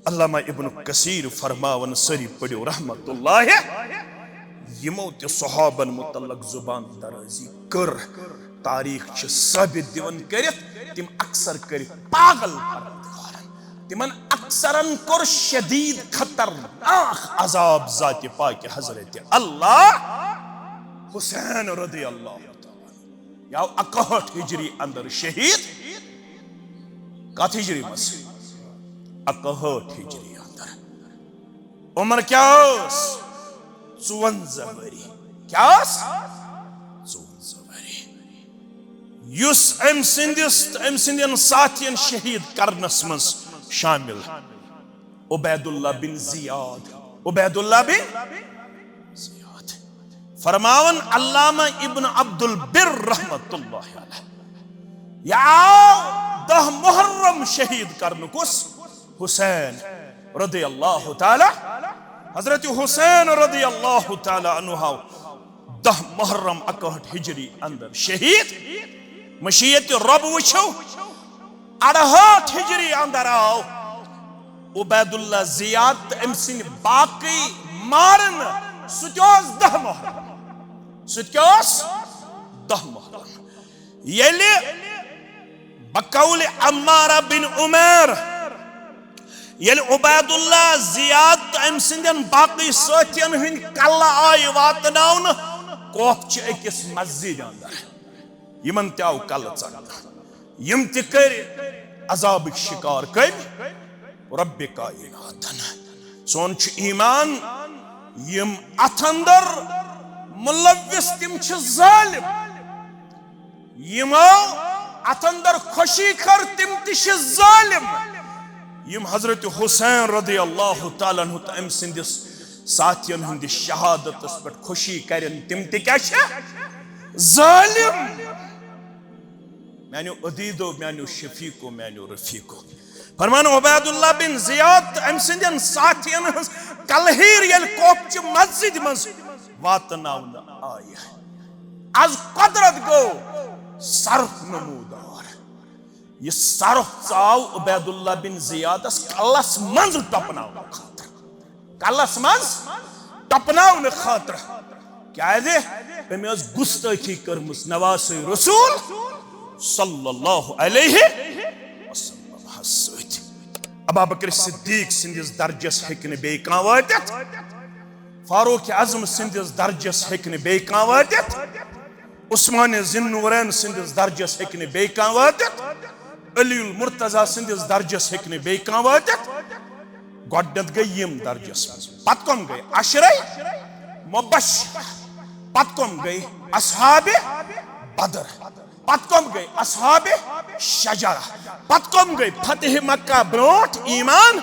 अल्लामा इब्न कसीर फरमावन सरी पढ़ो रहमतुल्लाह यमो ते सहाबन मुतल्लक जुबान दराजी कर तारीख साबित दिवन करित तिम अक्सर कर पागल तिमन अक्सरन कर शदीद खतरनाक अजाब जाति पाक हजरत अल्लाह हुसैन रदी अल्लाह या 61 हिजरी अंदर शहीद कत हिजरी मस 61 हिजरी अंदर उम्र क्या 54 वरी क्या 54 वरी युस अम सिंदियन साथियन शहीद करनस मस शामिल उबैदुल्लाह बिन जियाद फरमावन अल्लामा इब्न अब्दुल बिर रहमतुल्लाह अलैह या 10 मुहर्रम शहीद करनुकुस हुसैन रदी अल्लाह ताला हजरत हुसैन रदी अल्लाह ताला अन्हु 10 मुहर्रम 61 हिजरी अंदर शहीद मशीयत रब वुछो 68 हिजरी अंदर आओ उबैदुल्लाह जियाद अमसिन बाकी मारन सुत्योस 10 मुहर्रम सुत्योस 10 मुहर्रम येले बकौल अम्मारा बिन उमर येल उबैदुल्लाह जियाद अमसिन बाकी साथियन हिंद कल्ला आय वातनाउन कोफ छ अकिस मस्जिद अंदर यमन त्याव कल चक यम त कर अजाब शिकार कर रब कायनातन सोन छ ईमान यम अथ अंदर मुलव्विस तिम छ जालिम यमो अथ अंदर खुशी कर तिम त छ जालिम यम हजरत हुसैन रदी अल्लाह ताला अन्हु अम सिंदिस साथियन हंद शहादत पर खुशी करन तिम त क्या छ जालिम मैंने अदीदो मैंने शफीको मैंने रफीको फरमान उबैदुल्लाह बिन जियाद अम सिंदियन साथियन कलहीर यल कोप मस्जिद मज वातनाउन आय आज कुदरत गो सर्फ नमूदार ये सर्फ चाव उबैदुल्लाह बिन जियादस कलस मंज टपनाउन खातर कलस मंज टपनाउन खातर क्या है अमे गुस्ताखी करमस नवासे रसूल सल्लल्लाहु अलैहि वसल्लम हसत अबू बकर सिद्दीक सिंदिस दर्जस हेकन बे कां वातित फारूक आजम सिंदिस दर्जस हेकन बे कां वातित उस्मान जिन्नूरैन सिंदिस दर्जस हेकन बे कां वातित अलीउल मुर्तजा सिंदिस दर्जस हेकन बे कां वातित गडत गई यम दर्जस पत कम गई अशरै मुबश्शिर पत कम गई असहाबे बदर पत कम गई असहाबे शजरा पत कम गई फतेह मक्का ब्रोट ईमान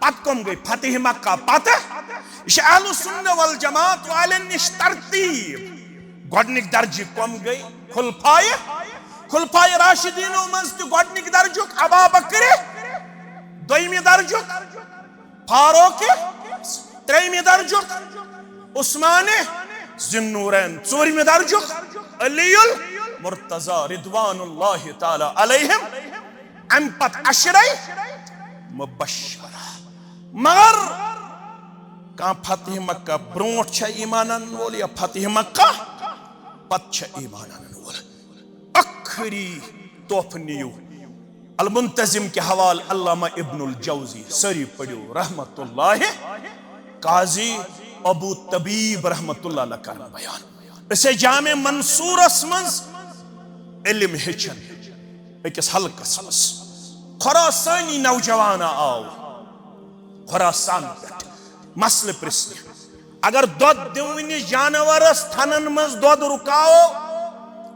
पत कम गई फतेह मक्का पत अहलुस सुन्नह वल जमात वालेन निश तरतीब गडनिक दर्जे कम गई खुलफाए राशिदीनो मज त गडनिक दर्जुक अबू बकर दोयमी दर्जुक फारूक त्रेयमी दर्जुक उस्मान जिन्नूरैन चोरमी दर्जुक अलीउल मुर्तजा रिदवानुल्लाह ताला अलैहिम अम पत अशरै मुबश्शिरा मगर का फतेह मक्का ब्रोट छ ईमानन वोल या फतेह मक्का पत छ ईमानन वोल आखिरी तोहफ नियो अल मुंतजिम के हवाल अल्लामा इब्नुल जौजी सरी पढ़ो रहमतुल्लाह काजी अबू तबीब रहमतुल्लाह अलैह कर बयान इसे जामे मंसूरस मंज इल्म हेचन अकिस हल्कस मस खुरासानी नौजवान आओ खुरासान पे मसल प्रश्न अगर दोद दिवनि जानवरस थनन मज दोद रुकाओ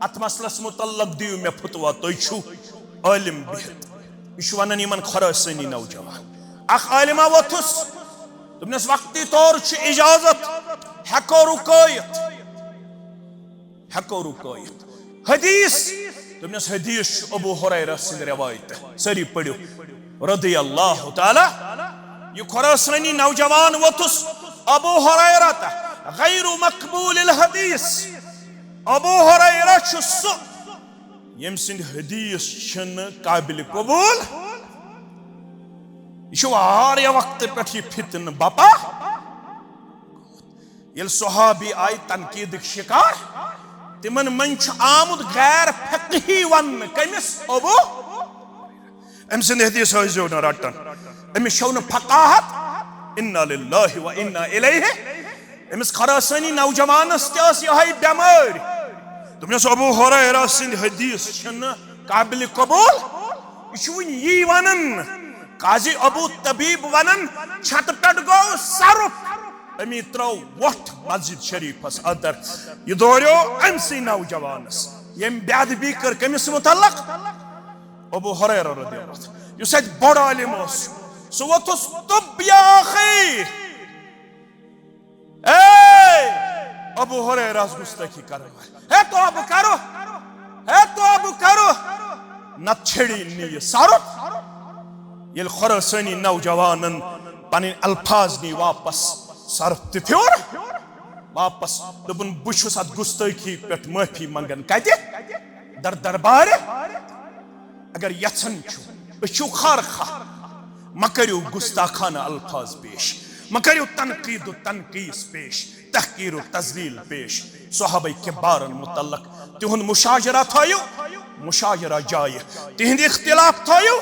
अत मसलस मुतल्लक दियो मे फतवा तोय छु आलिम बिहत इशवानन यमन खुरासानी नौजवान अख आलिमा वथुस तुमनेस वक्ती तौर छु इजाजत हको रुकायत हदीस तुमनेस हदीस अबू हुरैरा सिंद रिवायत सरी पढ़ो रदी अल्लाह ताला ये खुरासानी नौजवान वतुस अबू हुरैरा गैर मकबूल हदीस अबू हुरैरा सु यम सिंद हदीस छन काबिल कबूल यह वक्त पे फितन बापा ये सहाबी आय तनकीद शिकार तिमन मन आमुद गैर फिकही वन कमिस अबू अम सिंद हदीस हजो न रटन अमिस शौ न फकाहत इन्ना लिल्लाहि व इन्ना इलैहि अमिस खरासनी नौजवानस तस यह बेमार दोपनस अबू हुरैरा सिंद हदीस छन काबिल कबूल यी वनन काजी अबू तबीब वनन छत पे गो सरुफ अमी त्रो वोट मस्जिद शरीफस अदर यह दौरियो अमसी नौजवानस यम बेअदबी कर कमिस मुतल्लक अबू हुरैरा रदियल्लाहु अन्हु युस बड़ आलिम सो वोतुस तुब या अखी ए अबू हुरैरा गुस्ताखी करो है तो अब करो न छेड़ी नी सरुफ ये खुरासानी नौजवानन पन अल्फाज नी वापस सरुफ त्योर वापस दोपन बुशुस अत गुस्ताखी पे माफी मंगन कत दर दरबार अगर यछन छु खारखा म करियो गुस्ताखाना अल्फाज पेश म करियो तनकीस पेश तहकीर तजलील पेश सहाबा किबारन मुतल्लक तिहुन मुशाजरा थायो मुशाजरा जाय तिहिंद इख्तिलाफ थायो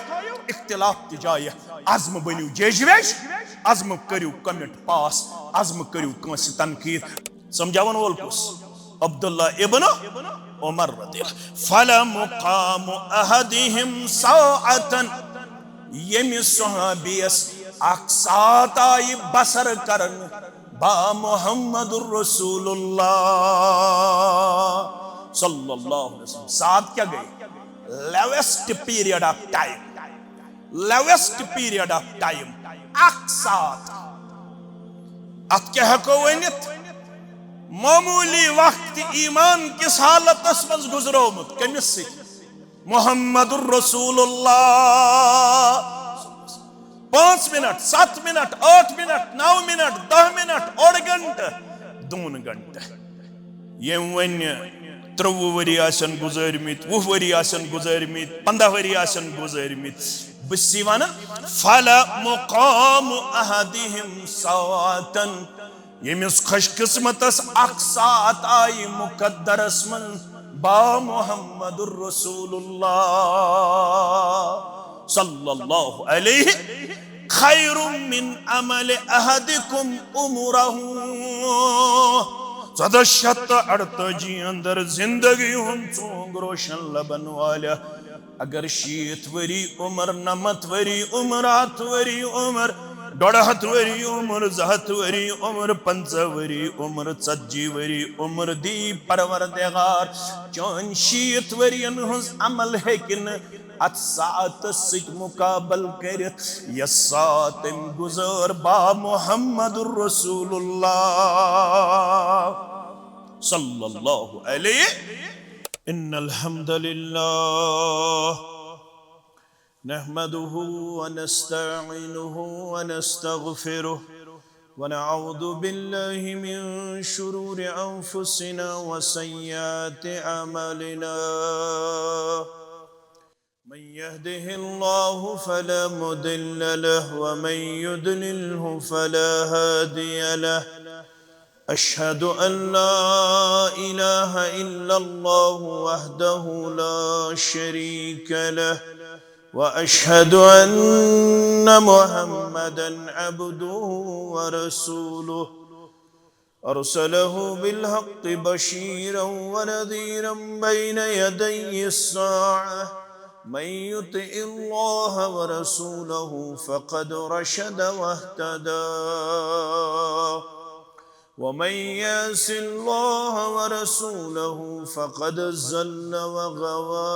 इख्तिलाफ ति जाय अज़्म बनियो जेजवेश अज़्म करियो कमिट पास अज़्म करियो कंस तनकीद समझावन वोल कुस अब्दुल्ला इब्न उमर रदियल्लाहु फला मुकाम अहदिहिम साअतन यमि सहाबियस अक्सात आय बसर करन बा मुहम्मदुर रसूलुल्लाह सल्लल्लाहु अलैहि वसल्लम साथ क्या गई लेवेस्ट पीरियड ऑफ टाइम अक्सात अत क्या हको वनित मामूली वक्त ईमान किस हालत मज गुजरोमुत कमिस मुहम्मदुर रसूलुल्लाह 5 minute 7 minute 8 minute 9 minute 10 minute ओड घंटे 2 घंटे ये वन 30 वरी आसन गुजरमित 20 वरी आसन गुजरमित 15 वरी आसन गुजरमित बसी वन फला मुकाम अहदिहिम साअतन यमिस खुशकिस्मतस अक्सात आय मुकद्दरस मन बा मुहम्मदुर रसूलुल्लाह सल्लल्लाहु अलैहि खैरुम मिन अमल अहदिकुम उमरहु 1448 अंदर जिंदगी हम चोंग रोशन लबन वाला अगर 60 वरी उम्र 90 वरी उम्र 8 वरी उम्र 1.5 वरी उम्र 7 वरी उम्र 5 वरी उम्र 40 वरी उम्र दी परवरदिगार चोन 60 वरियन हुज अमल हेकिन अत सात सिक मुकाबल कर यसात गुजर बा मुहम्मदुर रसूलुल्लाह सल्लल्लाहु अलैहि इन्नल हम्दुलिल्लाह नहमदुहु व नस्तईनुहु व नस्तगफिरुह व नऊज़ु बिल्लाहि मिन शुरूरि अंफुसिना व सय्यिआति अमालिना मन यहदिहिल्लाहु फला मुदिल्ल लहु व मन युद्लिल्हु फला हादिय लहु अशहदु अन ला इलाहा इल्लल्लाहु वहदहु ला शरीक लहु व अशहदु अन्न मुहम्मदन अब्दुहु व रसूलुहु अरसलहु बिलहक्कि बशीरन व नज़ीरन बैन यदय्यि अस्साअह मन युतिइल्लाह व रसूलहु फ़क़द रशद वहतदा व मन यअसिल्लाह व रसूलहु फ़क़द ज़ल्ल व गवा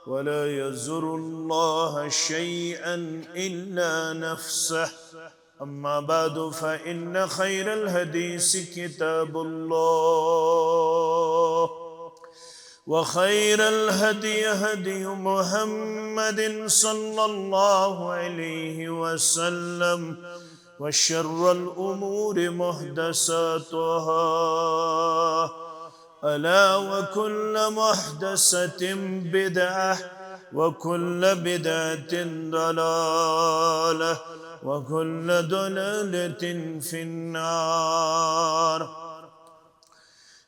वला यज़ुरुल्लाह शैअन इल्ला नफ्सह अम्मा बादु फ़इन्न खैरल हदीस किताबुल्लाह व खैरल हदी हदी मुहम्मदिन सल्लल्लाहु अलैहि वसल्लम व शर्रल उमूरि मुहदसातुहा अला व कुल्लु मुहदसतिन बिदअह وكل بدعة ضلالة وكل ضلالة في النار.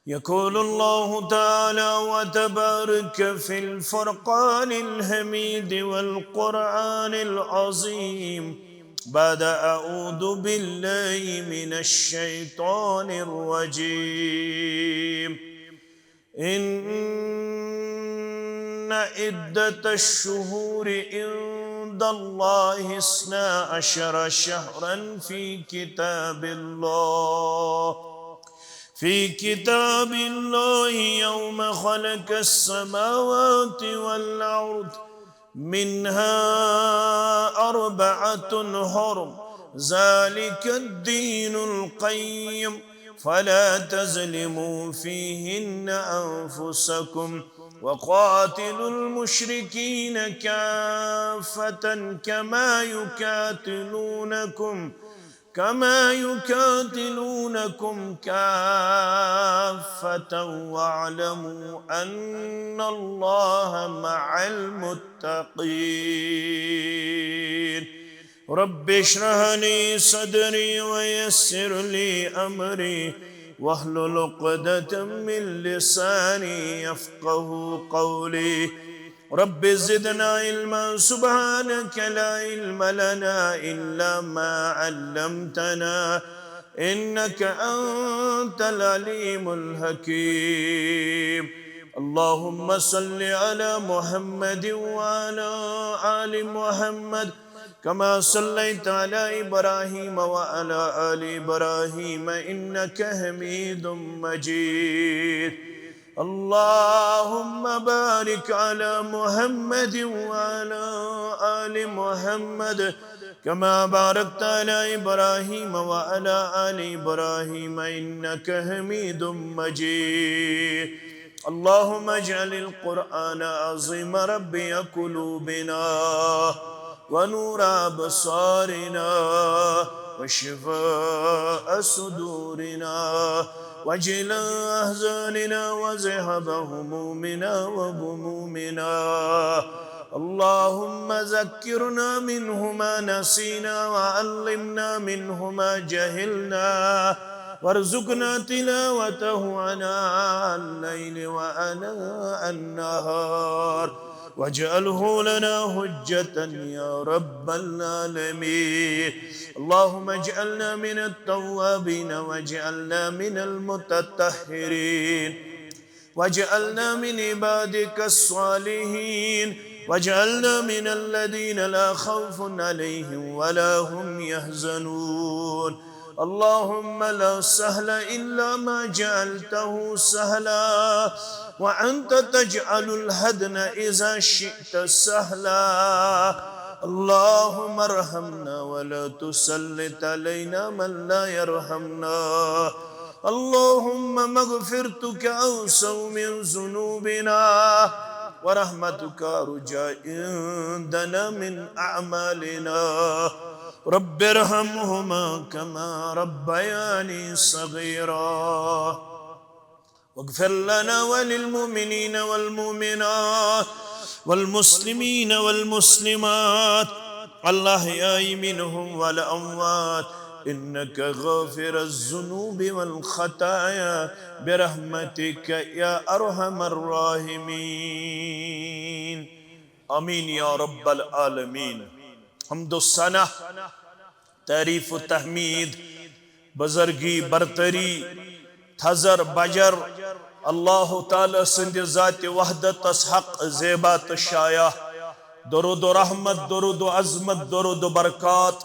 يقول الله تعالى وتبارك في الفرقان الحميد والقرآن العظيم بعد أعوذ بالله من الشيطان الرجيم. إن عدة الشهور عند الله 12 شهرا في كتاب الله يوم خلق السماوات والأرض منها 4 حرم ذلك الدين القيم فلا تظلموا فيهن أنفسكم وقاتلوا المشركين كافة كما يقاتلونكم كافة واعلموا أن الله مع المتقين. رب اشرح لي صدري ويسر لي أمري واحلل عقدة من لساني يفقه قولي. رب زدنا علما سبحانك لا علم لنا إلا ما علمتنا إنك أنت العليم الحكيم. اللهم صل على محمد وعلى آل محمد كما صليت على إبراهيم وعلى آل إبراهيم إنك حميد مجيد. اللهم بارك على محمد وعلى آل محمد كما باركت على إبراهيم وعلى آل إبراهيم إنك حميد مجيد. اللهم اجعل القرآن عظيم ربي قلوبنا ونور أبصارنا وشفاء صدورنا وجلاء أحزاننا وذهاب همومنا وغمومنا. اللهم ذكرنا منه ما نسينا وعلمنا منه ما جهلنا وارزقنا تلاوته آناء الليل وآناء النهار واجعله لنا حجة يا رب العالمين. اللهم اجعلنا من التوابين واجعلنا من المتطهرين واجعلنا من عبادك الصالحين واجعلنا من الذين لا خوف عليهم ولا هم يحزنون. اللهم لا سهل إلا ما جعلته سهلا وأنت تجعل الهدن إذا شئت سهلا. اللهم ارحمنا ولا تسلط علينا من لا يرحمنا. اللهم مغفرتك أوسع من ذنوبنا ورحمتك أرجى عندنا من أعمالنا. رب ارحمهما كما ربياني صغيرا واغفر لنا وللمؤمنين والمؤمنات والمسلمين والمسلمات الأحياء منهم والأموات إنك غافر الذنوب والخطايا برحمتك يا أرحم الراحمين. آمين يا رب العالمين. حمد السنة تعریف و تحمید بزرگی برتری تھزر بجر اللہ تعالی سند ذات وحدت حق زیبات شایع درود و رحمت درود و عظمت درود و برکات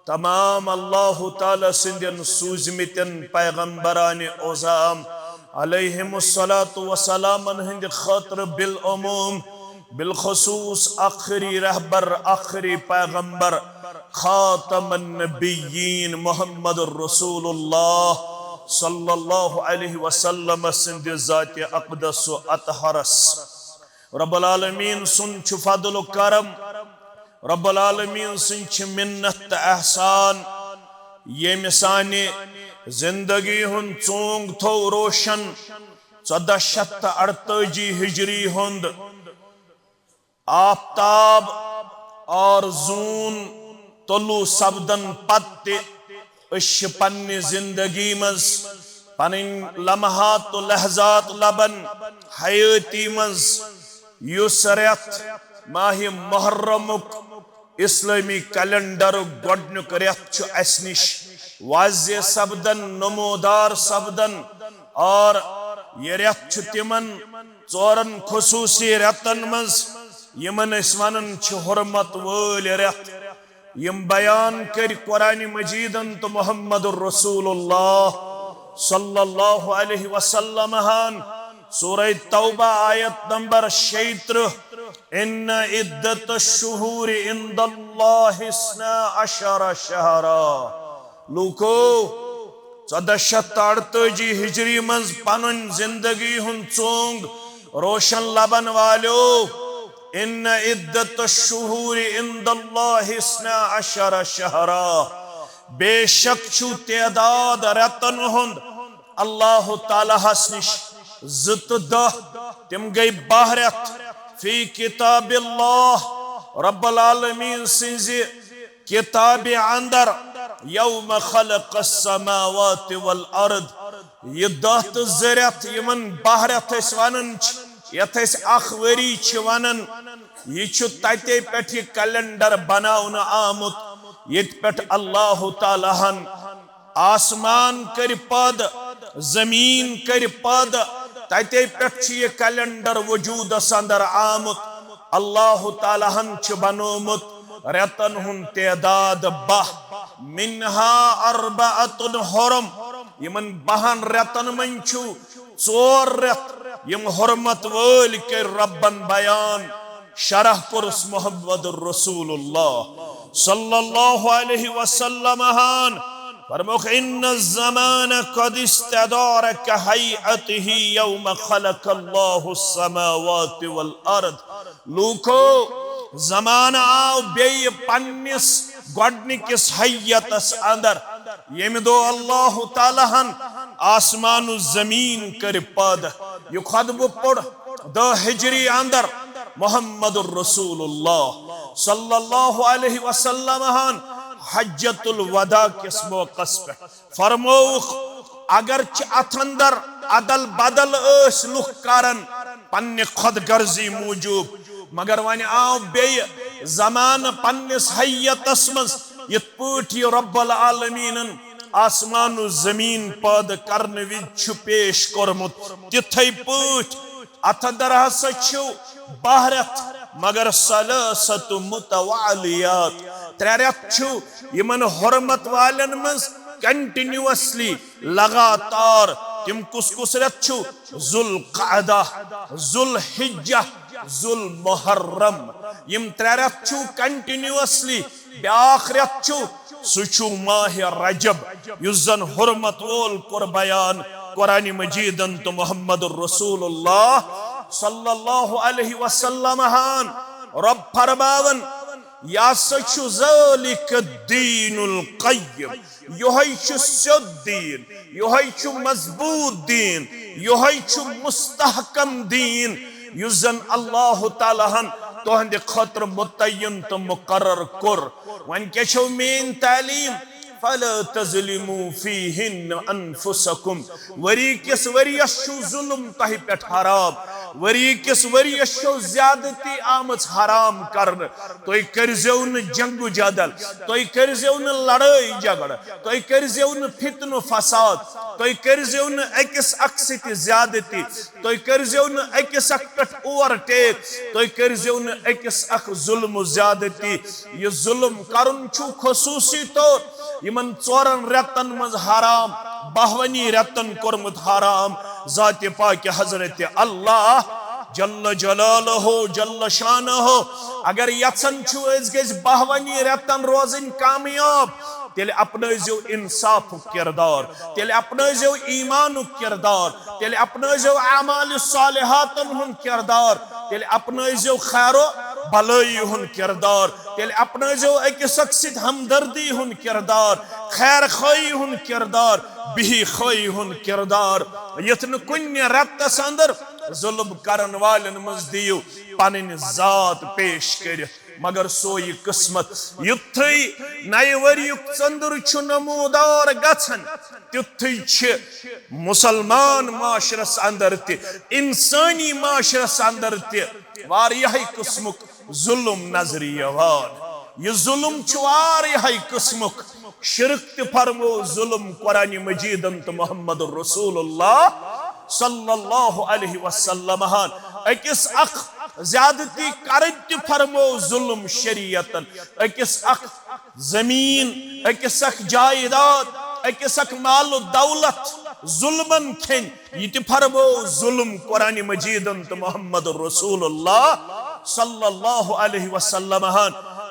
تمام اللہ تعالی سندین سوزمتن پیغمبران عظام علیہم الصلاة والسلام ہند خاطر بالعموم بالخصوص آخری رہبر آخری پیغمبر خاتم النبیین محمد الرسول اللہ صلی اللہ علیہ وسلم سند ذات اقدس و اطہرس رب العالمین سن چھ فضل و کرم رب العالمین سن چھ منت احسان یہ مسانی زندگی ہن چونگ تھو روشن 1438 ہجری ہند आफ्ताब और जून तुलु सपदन पत्ते पन्नि जिंदगी मज पन लम्हात तो लहजात लबन हयाती मज युस रेत माह मुहर्रमुक इस्लामी कैलेंडर गोडनुक रेत अस निश वाज़े सपदन नमोदार सपदन और ये रेत तिमन चोरन खुसूसी रेतन मज यमन वनन हुर्मत वल रेत यम बयान कर कुरान मजीदन तो मुहम्मदुर रसूलुल्लाह सल्लल्लाहु अलैहि वसल्लम हान सूरह तौबा आयत नंबर 36 इन्न इद्दत शुहूर इंदल्लाहि 12 शहरा लूको 1438 हिजरी मज पनुन जिंदगी हुन चोंग रोशन लबन वालो इन्न इद्दत शुहूर इंदल्लाहि 12 शहरा बेशक छु तदाद रतन हुंद अल्लाह ताला निश ज़त दह तिम गई बहरत फी किताबिल्लाह रब्बुल आलमीन सिंज किताब अंदर यौम खलक़स समावाति वल अर्द ये दह तो ज़रत यमन बहरत वनन यथ अख वरी वनन यह तते पे कैलेंडर बनावन आमुत ये अल्लाह ताला आसमान कर पद जमीन कर पद तते पे कैलेंडर वजूद अंदर आमुत अल्लाह ताला बनोमुत रेतन हुन तदाद 12 मिन्हा अर्बअतुन हुरम यमन 12 रेतन मन 4 रेत यम हुर्मत वल के रब्बन बयान शरह कुर्स मुहम्मदुर रसूलुल्लाह सल्लल्लाहु अलैहि वसल्लम हान फरमाया इन्न ज़मान क़द इस्तदार कहयअतिही यौम खलक़ल्लाहु समावाति वल अर्द लूको ज़माना आओ बेय पन्निस गोडनिकिस हय्यतस अंदर यम दो अल्लाह ताला आसमान जमीन कर पद यह खुतब पढ़ 2 हिजरी अंदर मुहम्मदुर रसूलुल्लाह सल्लल्लाहु अलैहि वसल्लम हज्जतुल वदा किस मौक़स पे फरमौख अगर अथ अंदर अदल बदल लुख करन पन्ने खुद गर्जी मूजूब मगर वन आओ बेय जमान पन्निस हय्यतस मज यथ पठ रब्बुल आलमीन आसमान जमीन पद करने विच पेश कोरमुत तिथै पठ अथ अंदर हसा 12 रेत मगर सलासतु मुतवालियात 3 रेत यमन हुर्मत वालन मज कंटिन्यूअसली लगातार तिम कुस रेत जुल क़अदा जुल हिज्जा जुल मुहर्रम यम 3 रेत कंटिन्यूअसली ब्याख रेत सु माह रजब युजन हुर्मत वोल कुर बयान कुरान मजीदन तो मुहम्मदुर रसूलुल्लाह सल्लल्लाहु अलैहि वसल्लम हान रब फरमावन या सचु ज़ालिक दीनुल क़य्यिम यही सिद्ध दीन यही मजबूत दीन यही मुस्तहकम दीन युजन अल्लाह ताला तुहंद खतर मुतय्यन तो मुकर्रर कुर वन क्या मेन तालीम फला तज़लिमू फीहिन अनफुसकुम वरी किस वरियस जुल्म तह पे हराम वरी किस वरियस ज्यादती आमच हराम करन तुई करजो न जंगु जदल तुई करजो न लड़ाई झगड़ तुई करजो न फितन फसाद तुई करजो न अकिस अख सति ज्यादती तुई करजो न अकिस अख पे ओवरटेक तुई करजो न अकिस अख जुल्म ज्यादती ये जुल्म करन छु खसूसी तौर यमन 4 रेतन मज हराम 52 रेतन कोरमुत हराम ज़ात पाक हजरत अल्लाह जल्ल जलालहु जल्ल शानहु अगर यसन छु गज 52 रेतन रोजन कामयाब तेल अपनजो इंसाफ किरदार तेल अपनजो ईमान किरदार तेल अपनजो अमाल सालिहातन हुन किरदार तेल अपनजो खैरो भलाई हुन किरदार तेल अपनजो अकिस अक्सित हमदर्दी हुन किरदार खैर खाई हुन किरदार बिही खाई हुन किरदार यथन कुन्य रत्तस अंदर जुल्म करन वालन मज दियो पन जात पेश कर मगर सो ये किस्मत युथई नए वरियुक चंदर छु नमूदार गछन तुथई मुसलमान माशरस अंदर ते इंसानी माशरस अंदर ते वारियाह किस्मुक जुल्म नजर यवान ये जुल्म छु वारियाह किस्मुक शिरक ते फरमो जुल्म कुरान मजीदन तो मोहम्मद रसूलुल्लाह सल्लल्लाहु अलैहि वसल्लम अकिस अख ज्यादती कर फरमो जुल्म शरीयतन अकिस अख जमीन अकिस अख जायदाद अकिस अख माल दौलत जुल्मन खेन ये फरमो जुल्म कुरान मजीदन तो मोहम्मद रसूलुल्लाह सल्लल्लाहु अलैहि वसल्लम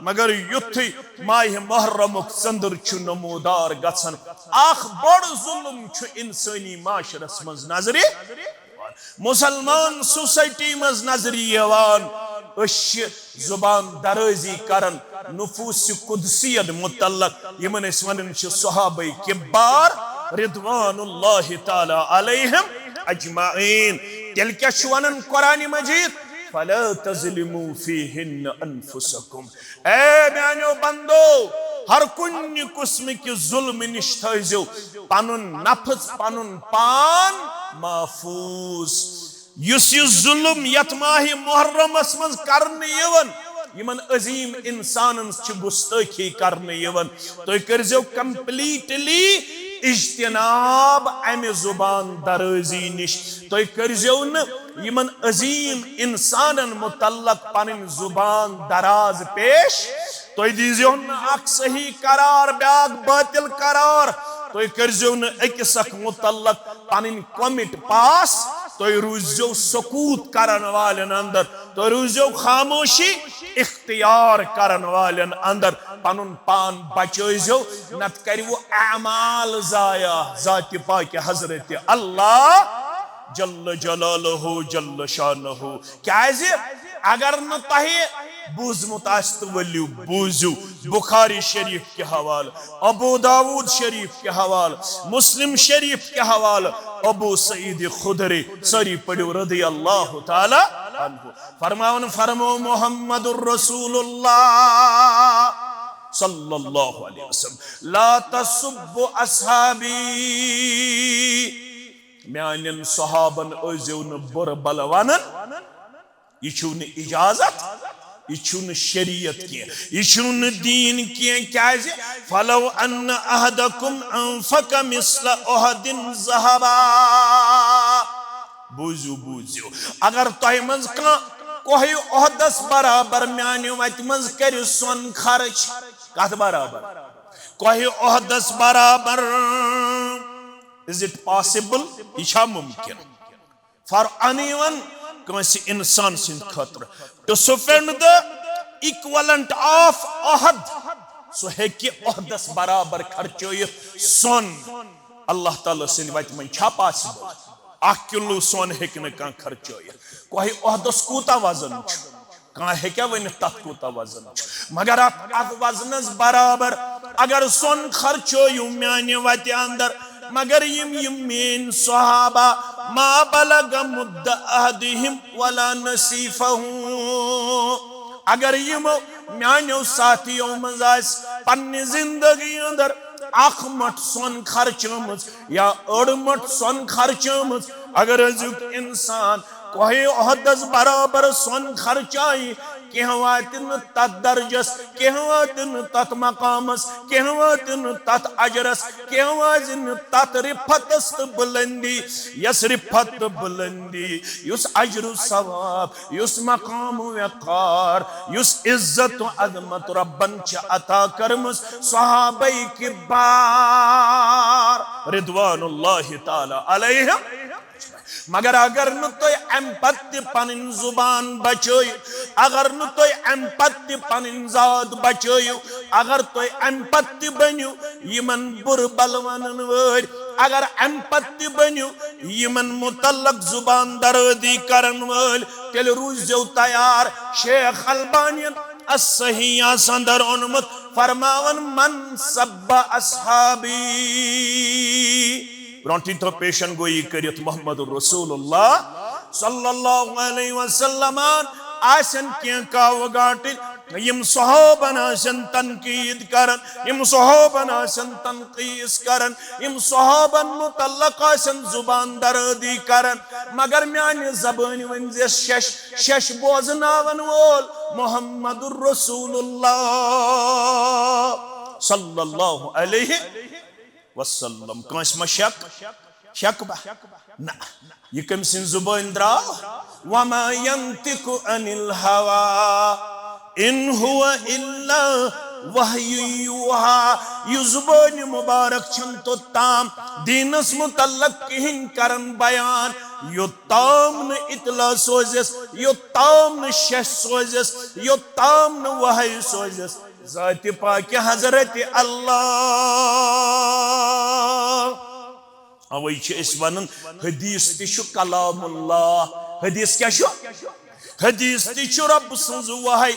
मगर युथी माह मुहर्रमुक चंदर छु नमूदार गछन अख बड़ जुल्म छु इंसानी माशरस मज नजरे मुसलमान सोसाइटी मज नजरी यवान जुबान दराजी करन नुफूस कुदसियत मुतल्लक यमन अस वनन छ सहाबे किबार रिदवानुल्लाहि ताला अलैहिम अजमाइन तेल क्या छ वनन कुरान मजीद फला तज़लिमू फीहिन अनफुसकुम ए म्यानो बंदो हर कुन किस्म के जुल्म निश थजो पनुन नफ्स पनुन पान महफूज युस जुल्म यत माह मुहर्रमस मज करने यवन यमन अजीम इंसानन छ गुस्ताखी करने यवन तो करजो कंप्लीटली इज्तिनाब अमे जुबान दराजी निश तो करजो न यमन अजीम इंसानन मुतल्लक पन जुबान दराज पेश तो दीजियो न अख सही करार ब्याग बातिल करार तो करजो न अकिस अख मुतल्लक पन कमिट पास तो रूजो सकूत करन वालन अंदर तो रूजो खामोशी इख्तियार करन वालन अंदर पनुन पान बचो नत कर वो अमाल जाया जाति पाक हजरत अल्लाह जल्ल जलालहु जल्ल शानहु क्या अगर न तहे बूजमुत वलियो बूजू बुखारी शरीफ के हवाले अबू दाऊद शरीफ के हवाले मुस्लिम शरीफ के हवाले अबू सईद खुदरी सरी पढ़ो रदी अल्लाह ताला अन्हु फरमावन फरमो मुहम्मदुर रसूलुल्लाह सल्लल्लाहु अलैहि वसल्लम ला तसुब्बु अस्हाबी म्यानन सहाबन अजो न बुर बलवानन ये छु न इजाजत ये छु न शरीयत के ये छु न दीन के क्या फलो अन्न अहदकुम अनफक मिस्ल उहदिन ज़हबा बूझू बूझू अगर तोह मज का कोई उहदस बराबर म्यानो वत मज कर सोन खर्च कत बराबर कोई उहदस बराबर इज इट पॉसिबल यह मुमकिन फॉर एनीवन कंस इंसान सिंध खतर to spend the equivalent of अहद सो हेकि अहदस बराबर खर्चो सोन अल्लाह ताला सिंध वत मन छा पॉसिबल 1 किलो सोन हेक न का खर्चो कोई अहदस कूता वजन कह हेक्या वन तथ कूता वजन मगर अत वजनस बराबर अगर सोन खर्चो म्यान वत अंदर मगर यम मेन सहाबा मा बलग मुद्द अहदिहिम वला नसीफहु अगर यम म्यानो साथियों मज पन्ने जिंदगी अंदर अख मट सोन खर्चमज या अड़ मट सोन खर्चमज अगर अजुक इंसान कोई अहदस बराबर सोन खर्चाई कह वात तथ दर्जस कह वात तथ मकामस कह वात तथ अजरस कह वात तथ रिफतस बुलंदी यस रिफत बुलंदी युस अजरु सवाब युस मकाम वकार युस इज्जत अजमत रब्बन च अता करमस सहाबे किबार रिदवानुल्लाहि ताला अलैहिम मगर अगर न तो एम्पत्ति पनिन जुबान बचो अगर न तो एम्पत्ति पनिन जात बचो अगर तो एम्पत्ति बनो यमन बुर बलवानन वर अगर एम्पत्ति बनो यमन मुतल्लक जुबान दराजी करन वल तेल रूजो तैयार शेख अलबानी अस्सहिया संदर उन्मत फरमावन मन सब्बा अस्हाबी ब्रोंटी तो पेशन गोई करियत मोहम्मद रसूलुल्लाह सल्लल्लाहु अलैहि वसल्लम आसन के काव गाटिल यम सहाबन आसन तनकीद करन यम सहाबन आसन तनकीस करन यम सहाबन मुतल्लक आसन जुबान दरदी करन मगर म्यान ज़बान वन शश शश बोजनावन वोल मुहम्मदुर रसूलुल्लाह सल्लल्लाहु अलैहि वसल्लम कस शक शक बा ना ये कम सिन जुबान द्राव वमा यंतिकु अनिल हवा इन हुआ इल्ला वहयु युहा यु जुबान मुबारक छन तो ताम दीनस मुतल्लक किहिन करन बयान यो ताम न इतला सोजस यो ताम न शश सोजस यो ताम न वहय सोजस ज़ात पाक हज़रत अल्लाह अवै छ इस वनन हदीस तिशु कलामुल्लाह हदीस क्या छु हदीस तिशु रब सन्ज वहय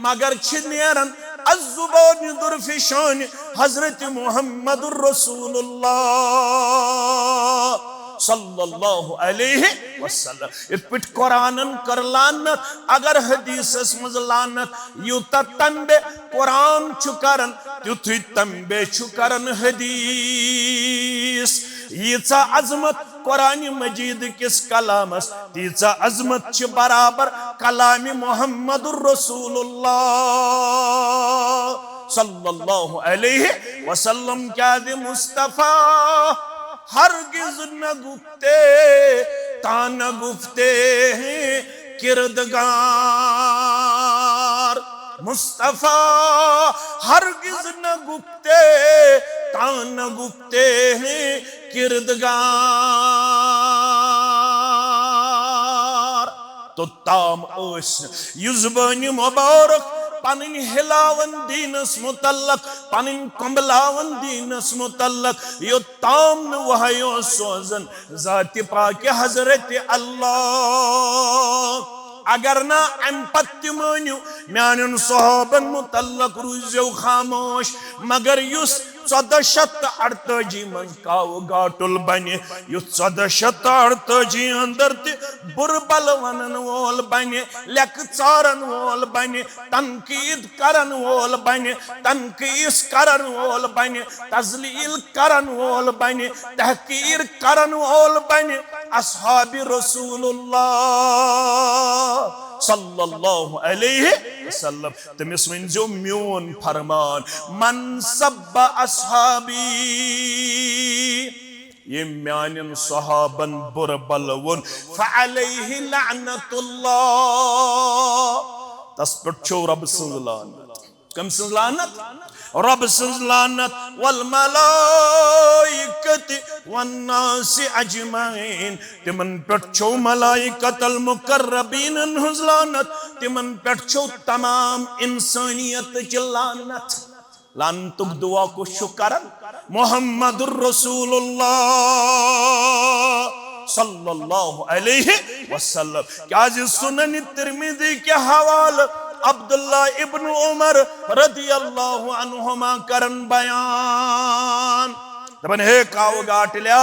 मगर छ नेरन अज़ुबान दुरफिशान हज़रत मुहम्मदुर रसूलुल्लाह सल्लल्लाहु अलैहि वसल्लम इत पिट कुरानन कर लानत अगर हदीसस मज लानत युत तंबे कुरान छु करन तुथि तंबे छु करन हदीस यीचा अजमत कुरान मजीद किस कलामस तीचा अजमत छु बराबर कलाम मुहम्मदुर रसूलुल्लाह सल्लल्लाहु अलैहि वसल्लम क्या दे मुस्तफा हरगिज न गुफ्ते तान गुफ्ते हैं किरदगार मुस्तफा हरगिज न गुफ्ते तान गुफ्ते हैं किरदगार तो ताम ओस युज़बानी मुबारक पनिन हिलावन दीनस मुतल्लक पनिन कंबलावन दीनस मुतल्लक यो ताम न वहयो सोजन ज़ात पाक हज़रत अल्लाह अगर ना अम्पत्य मान्यू म्यान सहाबन मुतल्लक रूज़ो खामोश मगर युस 1448 मन काव गाटुल बने युस 1448 अंदर ते बुरबल वनन वोल बने लेक चारन वोल बने तनकीद करन वोल बने तनकीस करन वोल बने तज़लील करन वोल बने तहकीर करन वोल बने अस्हाब रसूलुल्लाह सल्लल्लाहु अलैहि वसल्लम तमिस वंजो म्योन फरमान मन सब अस्हाबी ये म्यानन सहाबन बुरबल वोन फअलैहि लअनतुल्लाह तस पर छो रब सन्ज लानत कम सन्ज लानत रब सन्ज लानत वल मलाइकति वन्नास अजमईन तिमन पेट छो मलाइकतल मुकर्रबीन हुज लानत तिमन पेट छो तमाम इंसानियत च लानत लानतुक दुआ को शुक्रन मुहम्मदुर रसूलुल्लाह सल्लल्लाहु अलैहि वसल्लम क्या जी सुनन तिरमिज़ी के हवाले अब्दुल्ला इब्न उमर रदियल्लाहु अन्हुमा करन बयान दपन हे काव गाटल्या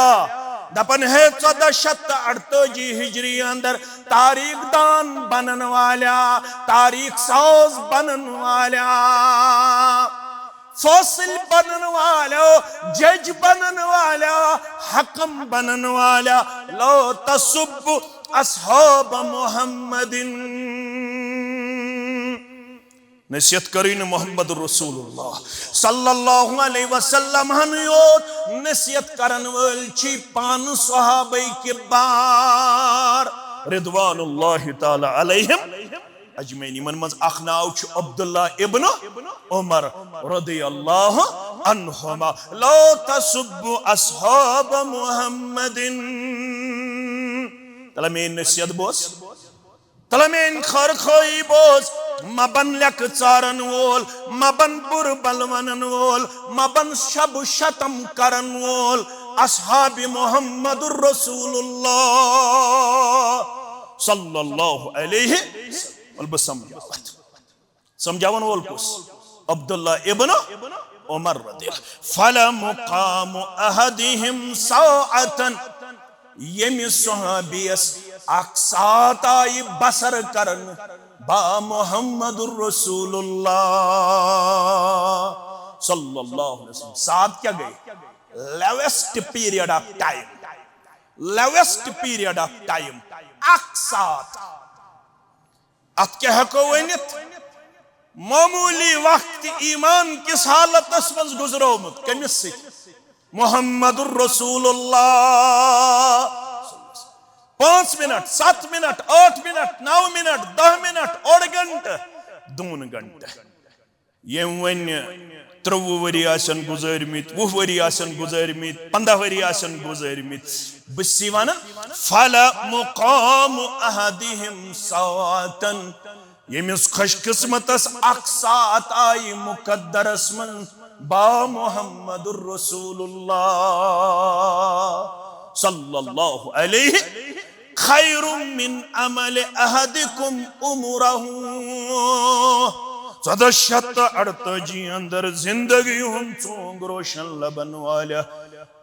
दपन है 1448 हिजरी अंदर तारीख दान बनन वाला तारीख साज बनन वाला फौसिल बनन वाला जज बनन वाला हकम बनन वाला लो तसुब अस्हाब मुहम्मदिन नसीहत करीन मोहम्मद रसूलुल्लाह सल्लल्लाहु अलैहि वसल्लम हनियोत नसीहत करन वल छी पान सहाबे के बार रिदवानुल्लाहि ताला अलैहिम अजमईन मन मज अख नाव छ अब्दुल्ला इब्न उमर रदियल्लाहु अन्हुमा ला तसुब्बु अस्हाब मुहम्मदिन तलमेन नसीहत बोस तलमेन खर खोई बोस मबन लक चारन वोल मबन बुरबल वनन वोल मबन शब शतम करन वोल अस्हाब मुहम्मदुर रसूलुल्लाह सल्लल्लाहु अलैहि वसल्लम समझावन वोल कुस अब्दुल्ला इब्न उमर रदियल्लाहु फला मुकाम अहदिहिम साअतन यमि सहाबियस अक्सात आई बसर करन बा मुहम्मदुर रसूलुल्लाह सल्लल्लाहु अलैहि वसल्लम। साथ क्या गए? लेवेस्ट पीरियड ऑफ टाइम, लेवेस्ट पीरियड ऑफ टाइम अक्सात। अत क्या हको वनित मामूली वक्त ईमान किस हालत मज गुजरोमुत कमिस मुहम्मदुर रसूलुल्लाह। 5 minute 7 minute 8 minute 9 minute 10 minute ओड घंटे 2 घंटे ये वन 30 वरी आसन गुजरमित 20 वरी आसन गुजरमित 15 वरी आसन गुजरमित बसी वन फला मुकाम अहदिहिम सातन यमिस खुशकिस्मतस अक्सात आई मुकद्दरस मन बा मुहम्मदुर रसूलुल्लाह सल्लल्लाहु अलैहि खैरुम मिन अमल अहदिकुम उमरहु। 1448 अंदर जिंदगी हम चोंग रोशन लबन वाला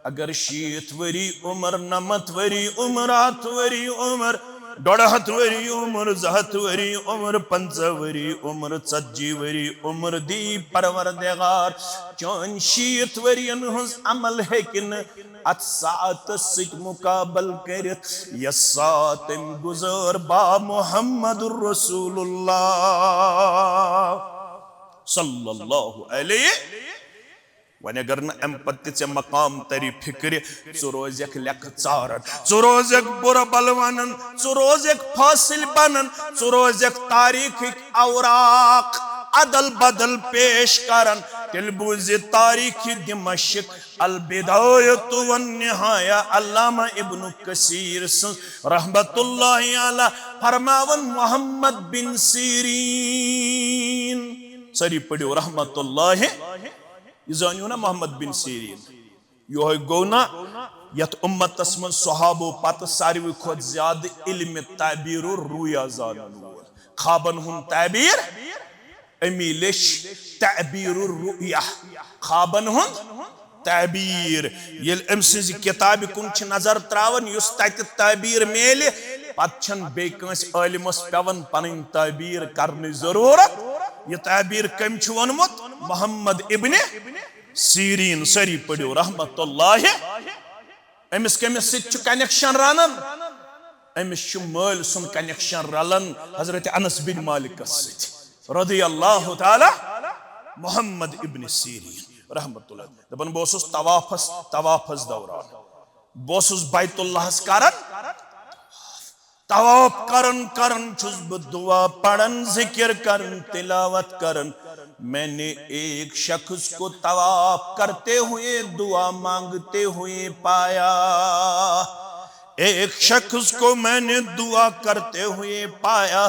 अगर 60 वरी उम्र 90 वरी उम्र 8 वरी उम्र 1.5 वरी उम्र 7 वरी उम्र 50 वरी उम्र 40 वरी उम्र दी परवरदिगार चोन 60 वरियन हुज अमल हेकिन अत सात सिक मुकाबल करित यस सात गुजर बा मुहम्मदुर रसूलुल्लाह सल्लल्लाहु अलैहि। वन अगर न अम पत्ति चे मकाम तरी फिक्र चु रोजक लेख चारन चु रोजक बुर बलवानन चु रोजक फासिल बनन चु रोजक तारीख औराक अदल बदल पेश करन तिल बुज तारीख दिमश्क अल बिदायत वन निहाया अल्लामा इब्न कसीर रहमतुल्लाहि अलैह फरमावन मोहम्मद बिन सीरीन सरी पढ़ो रहमतुल्लाहि जानियो ना मोहम्मद बिन सीरीन यो गो ना यत उम्मतस मन सहाबो पत सारवी खोत ज्यादा इल्म ताबीर रुया जानन खाबन हुन ताबीर अमी लिश ताबीर रुया खाबन हुन ताबीर येल अमसिज किताब कुन छ नजर त्रावन युस तत ताबीर मेले पत छन बे कंस आलिमस पेवन पन ताबीर करने जरूरत। ये ताबीर कम छ वनमुत मोहम्मद इब्ने सीरीन सरी पढ़ो रहमतुल्लाहि। अमिस कमिस सित कनेक्शन रनन अमिस मल सुन कनेक्शन रलन हजरत अनस बिन मालिक सित रदियल्लाहु ताला मोहम्मद इब्ने सीरीन रहमतुल्लाह दपन बोसुस तवाफस दौरान बोसुस बैतुल्लाहस करन तवाफ करन करन छुस ब दुआ पढ़न जिक्र करन तिलावत करन मैंने एक शख्स को तवाफ करते हुए दुआ मांगते हुए पाया। एक शख्स को मैंने दुआ करते हुए पाया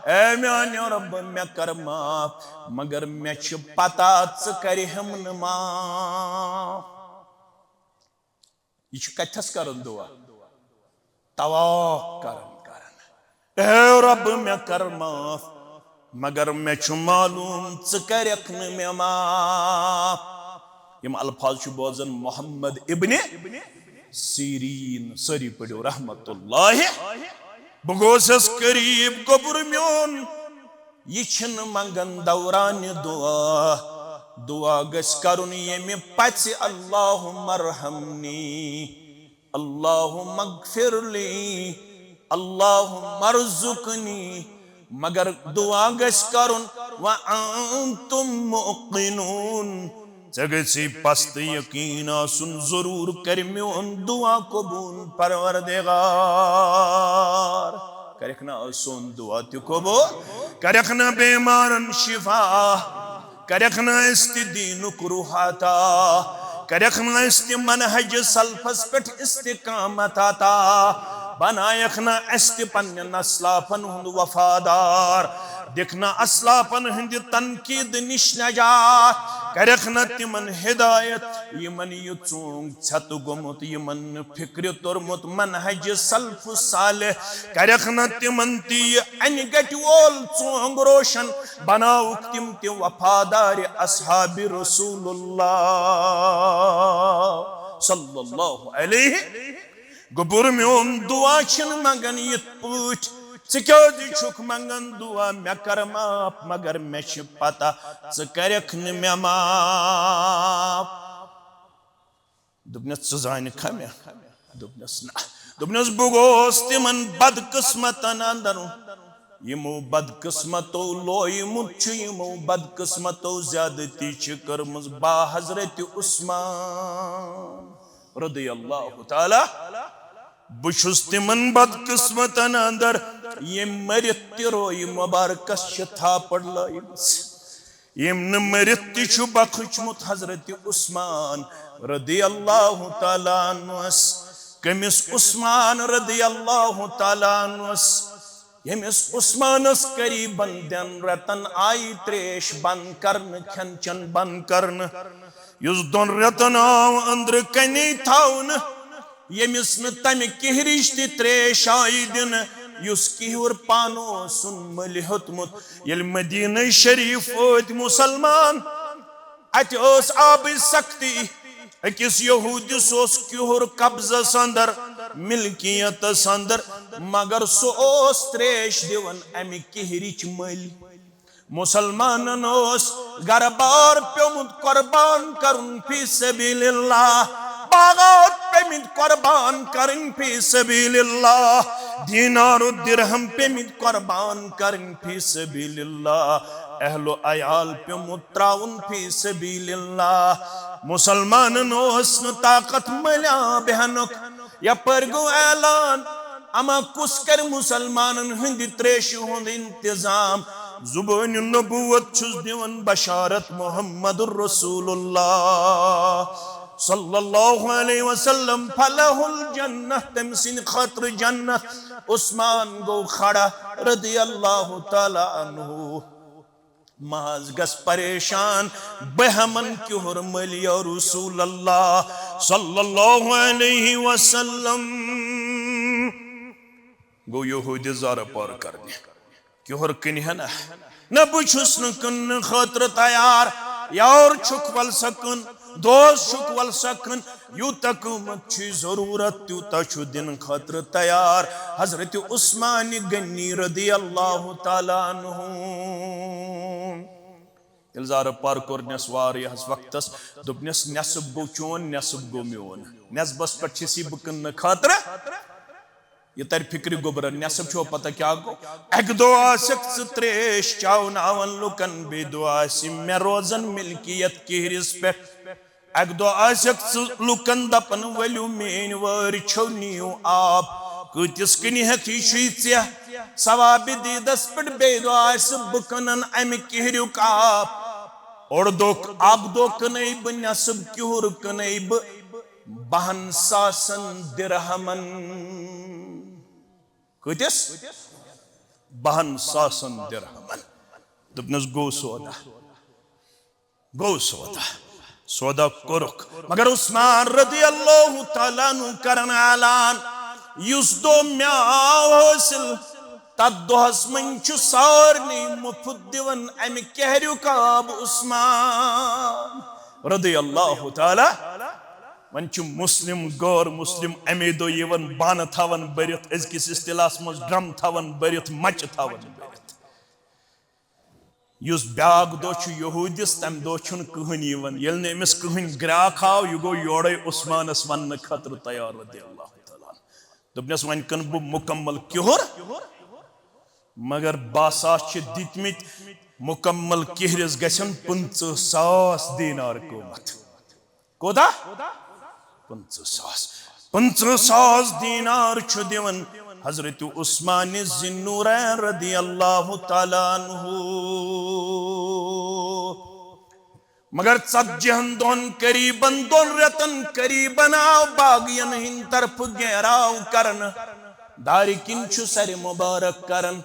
ए म्याने रब मैं कर माफ मगर मैं छ पता च करि हम न माफ। ये कथस करन दुआ तवाफ करन ए रब मैं कर माफ मगर मैं छु मालूम च करख न मैं माफ। यम अल्फाज छु बोजन मोहम्मद इब्ने सीरीन सरी पढ़ो रहमतुल्लाहि। बगोसस करीब गोबर म्योन ये छन मंगन दौरान दुआ दुआ गस करुन यमि पच अल्लाहुम्मा अर्हमनी अल्लाहुम्मा अगफिरली अल्लाहुम्मा अर्जुकनी मगर दुआ गस करुन व अंतुम मुक़िनून जगसी पस्त यकीन सुन जरूर कर म्योन दुआ कबूल परवरदिगार करखना सुन दुआ त्यो कबूल करखना बेमारन शिफा करखना इस्ति दीन कुरुहाता करखना इस्ति मनहज सल्फस पेट इस्तिकामत आता बनायखना अस्ति पन्य नस्लाफन हुंद वफादार देखना अस्लाफन हिंद तनकीद निश नजात करखना तिमन हिदायत यमन युचूंग छत गुमुत यमन फिक्र तुरमुत मनहज सल्फ साले करखना तिमन ती अनगट वोल चूंग रोशन बनाओ तिम ति वफादार अस्हाब रसूलुल्लाह सल्लल्लाहु अलैहि गोबुर म्योन दुआ छिन मंगन यित पठ च क्या मंगन दुआ मे कर माफ मगर मे पता च करख न मे माफ दोपनस च जान खमे दोपनस ना दोपनस बह गोस तिमन बदकिस्मतन अंदर यमो बदकिस्मतो लोयमुत यमो बदकिस्मतो ज्यादती कर्मज बा हजरत उस्मान रदियल्लाहु ताला बुशुस तिमन बदकिस्मतन अंदर ये मरित रोय मुबारकस थापड़ लाइमस यम न मरित छु बखुचमुत हजरत उस्मान रदियल्लाहु ताला अन्हुस कमिस उस्मान रदियल्लाहु ताला अन्हुस यमिस उस्मानस करीबन दिन रतन आई त्रेश बंद करन खन चन बंद करन युस दोन रतन आव अंदर कनी थावन यमिस न तम किहरिश ति त्रेश आई दिन युस किहुर पानो सुन मलि होतमुत यल मदीना शरीफ ओत मुसलमान अत ओस आब सख्ती अकिस यहूदिस ओस किहुर कब्जस अंदर मिल्कियत अंदर मगर सो ओस त्रेश दिवन अमि किहरिच मल मुसलमानन ओस घर बार प्योमुत कुर्बान करन फी सबीलिल्लाह बागात पेमित कुर्बान करन फी सबीलिल्लाह दीनार दिरहम पेमित कुर्बान करन फी सबीलिल्लाह अहलो अयाल पेमुत त्राउन फी सबीलिल्लाह मुसलमानन ओस न ताकत मल्या बहनुक यपर गो ऐलान अमा कुस कर मुसलमानन हंद त्रेश हुंद इंतजाम जुबान नबूवत छुस दिवन बशारत मुहम्मदुर रसूलुल्लाह सल्लल्लाहु अलैहि वसल्लम फलहुल जन्नह तमसिन खतर जन्नत उस्मान गो खड़ा रदियल्लाहु ताला अन्हु माज गस परेशान बहमन क्योर मलिया रसूलुल्लाह सल्लल्लाहु अलैहि वसल्लम गो यहूदी ज़ार पार करने क्योर कन है न बुछुस न कन खतर तैयार यार छुक वल सकन दोस्त छुक वल सकन यूत कुमत छी जरूरत त्यूता छु दिन खतर तैयार हजरत उस्मान गनी रदियल्लाहु ताला अन्हु इल्जार पार कोरनस वारियस वक्तस दुपनस नसब गो चोन नसब गो म्योन नसबस पर छिसी बकन खतर ये तर फिक्र गोबर नसब छो पता क्या गो एक दो आसक त्रेश चावनावन लुकन बेदो आसिम में रोजन मिल्कियत किहरिस पे एक दो आसक लुकन दपन वलु मेन वर छवनियो आप कुतिस कनि हथी छीत्या सवाब दीदस पर बेदो आस बकनन अम किहरु आप और दोक आप दो कनैब नसब किहुर कनैब बहन सासन दिरहमन कुतिस बहन सासन दिरहमन दुपनस गो सौदा सौदा कोरुक मगर उस्मान रदियल्लाहु ताला नु करन ऐलान युस दो म्याव हासिल तदोहस मन छु सारनी मुफ्त दिवन अमि कहरु काब उस्मान रदियल्लाहु ताला वन छु मुस्लिम गौर मुस्लिम अमे दो यवन बान थावन बरित अजकिस इस्तिलास मज ड्रम थावन बरित मच थावन बरित युस ब्याग दो छु यहूदिस तम दो छुन कहन यवन यल ने मिस कहन ग्राख आव यु गो योड़े उस्मानस वन खतर तैयार रदियल्लाहु ताला दुबनस वन कन बु मुकम्मल किहुर मगर बासास छ दितमित मुकम्मल किहरिस गसन 50,000 दीनार कोमत कोदा 50,000 दीनार छु दिवन हजरत उस्मान ज़िन्नूरैन रदियल्लाहु ताला अन्हु मगर सज्जन दोन करीबन दोन रतन करीबन आव बागियन हिन तरफ गहराव करन दारिकिन छु सर मुबारक करन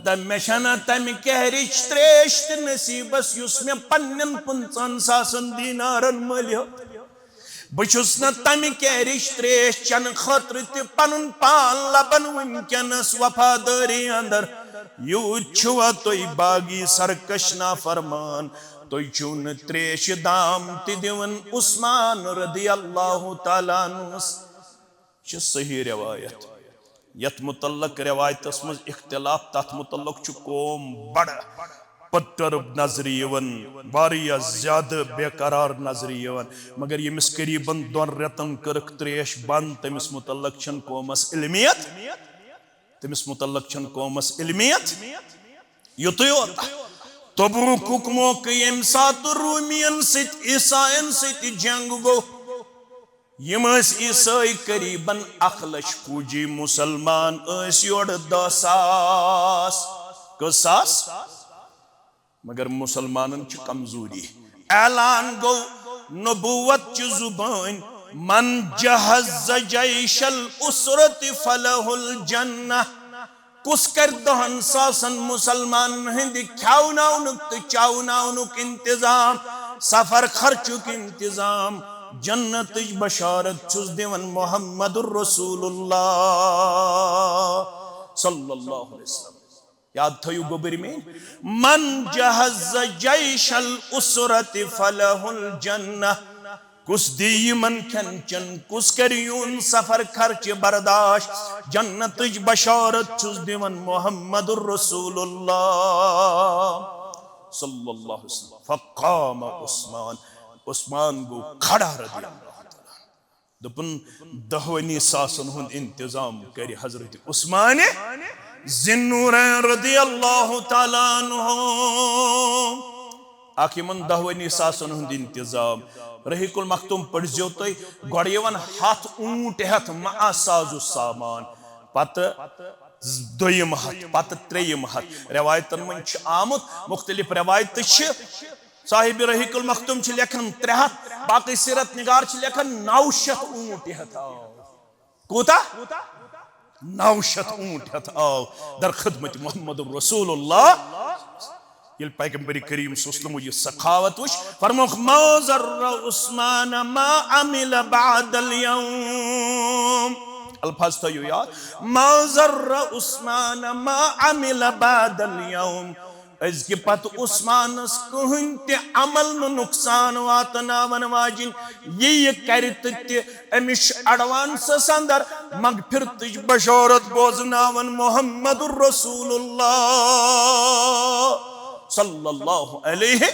तम मेशना तम कहरिच त्रेश नसीबस युस में पन्नन 50,000 दीनारन मलियो बचुस न तम कहरिच त्रेश चन खतर त पनुन पान लबन वंकनस वफादारी अंदर यूत छुआ तोय बागी सरकश ना फरमान तोय चुन त्रेश दाम ति दिवन उस्मान रदियल्लाहु ताला अन्हु सही रिवायत यत मुतल्लक रिवायतस मज इख्तिलाफ तथ मुतल्लक छु कौम बड़ पत्तर नजर वारिया ज्यादा बेकरार नजर मगर यमिस करीबन 2 रेतन करक त्रेश बंद तमिस मुतल्लक छन कौमस इल्मियत तमिस मुतल्लक छन कौमस इल्मियत युत योत तबूक मौके यम सात रूमियन सित ईसायन सित जंग गो यमस ईसाई करीबन 1 लाख फूजी मुसलमान योड़ 10,000 कसास मगर मुसलमानन च कमजोरी ऐलान गो नबुवत च जुबान मन जहज़ जैशल उसरत फलहुल जन्नह कुस कर 10,000 मुसलमान हिंद ख्याउनाउनुक तो चाउनाउनुक इंतजाम सफर खर्चुक इंतजाम जन्नत बशारत छुस दिवन मुहम्मदुर रसूलुल्लाह सल्लल्लाहु अलैहि वसल्लम याद थयु गोबरी में मन जहज़ जैशल उसरत फलहुल जन्नह कुस दी मन खन कुस करियून सफर खर्च बर्दाश्त जन्नत बशारत छुस दिवन मुहम्मदुर रसूलुल्लाह सल्लल्लाहु अलैहि वसल्लम फक़ाम उस्मान गो खड़ा रज़ियल्लाहु तआला दुपन 10 सासन हुन इंतजाम करि हजरत उस्मान ज़िन्नूरैन रज़ियल्लाहु तआला अन्हु आखिमन 10 सासन हुन इंतजाम रहीकुल मखतूम पढ़ो तुम गोड़न 7 ऊंट हेत मासाजु सामान पत 2 हथ पत 3 हथ रवायतन मन आमुत मुख्तलिफ रवायत साहिब रहीकुल मखतूम लेखन 3 हथ बाकी सीरत निगार लेखन 900 ऊंट हेत कूता 900 ऊंट हेत आओ दर खिदमत मुहम्मद रसूलुल्लाह ये पैगंबर करीम सल्लल्लाहु ये सखावत वश फरमाया मौजर उस्मान मा अमिल बादल यौम अल्फाज तो याद मौजर उस्मान मा अमिल बादल यौम इसके पत उस्मान कहन ते अमल न नुकसान वातनावन वाजिन ये करत ते अमिश एडवांस अंदर मगफिरत बशौरत बोजनावन मुहम्मदुर रसूलुल्लाह सल्लल्लाहु अलैहि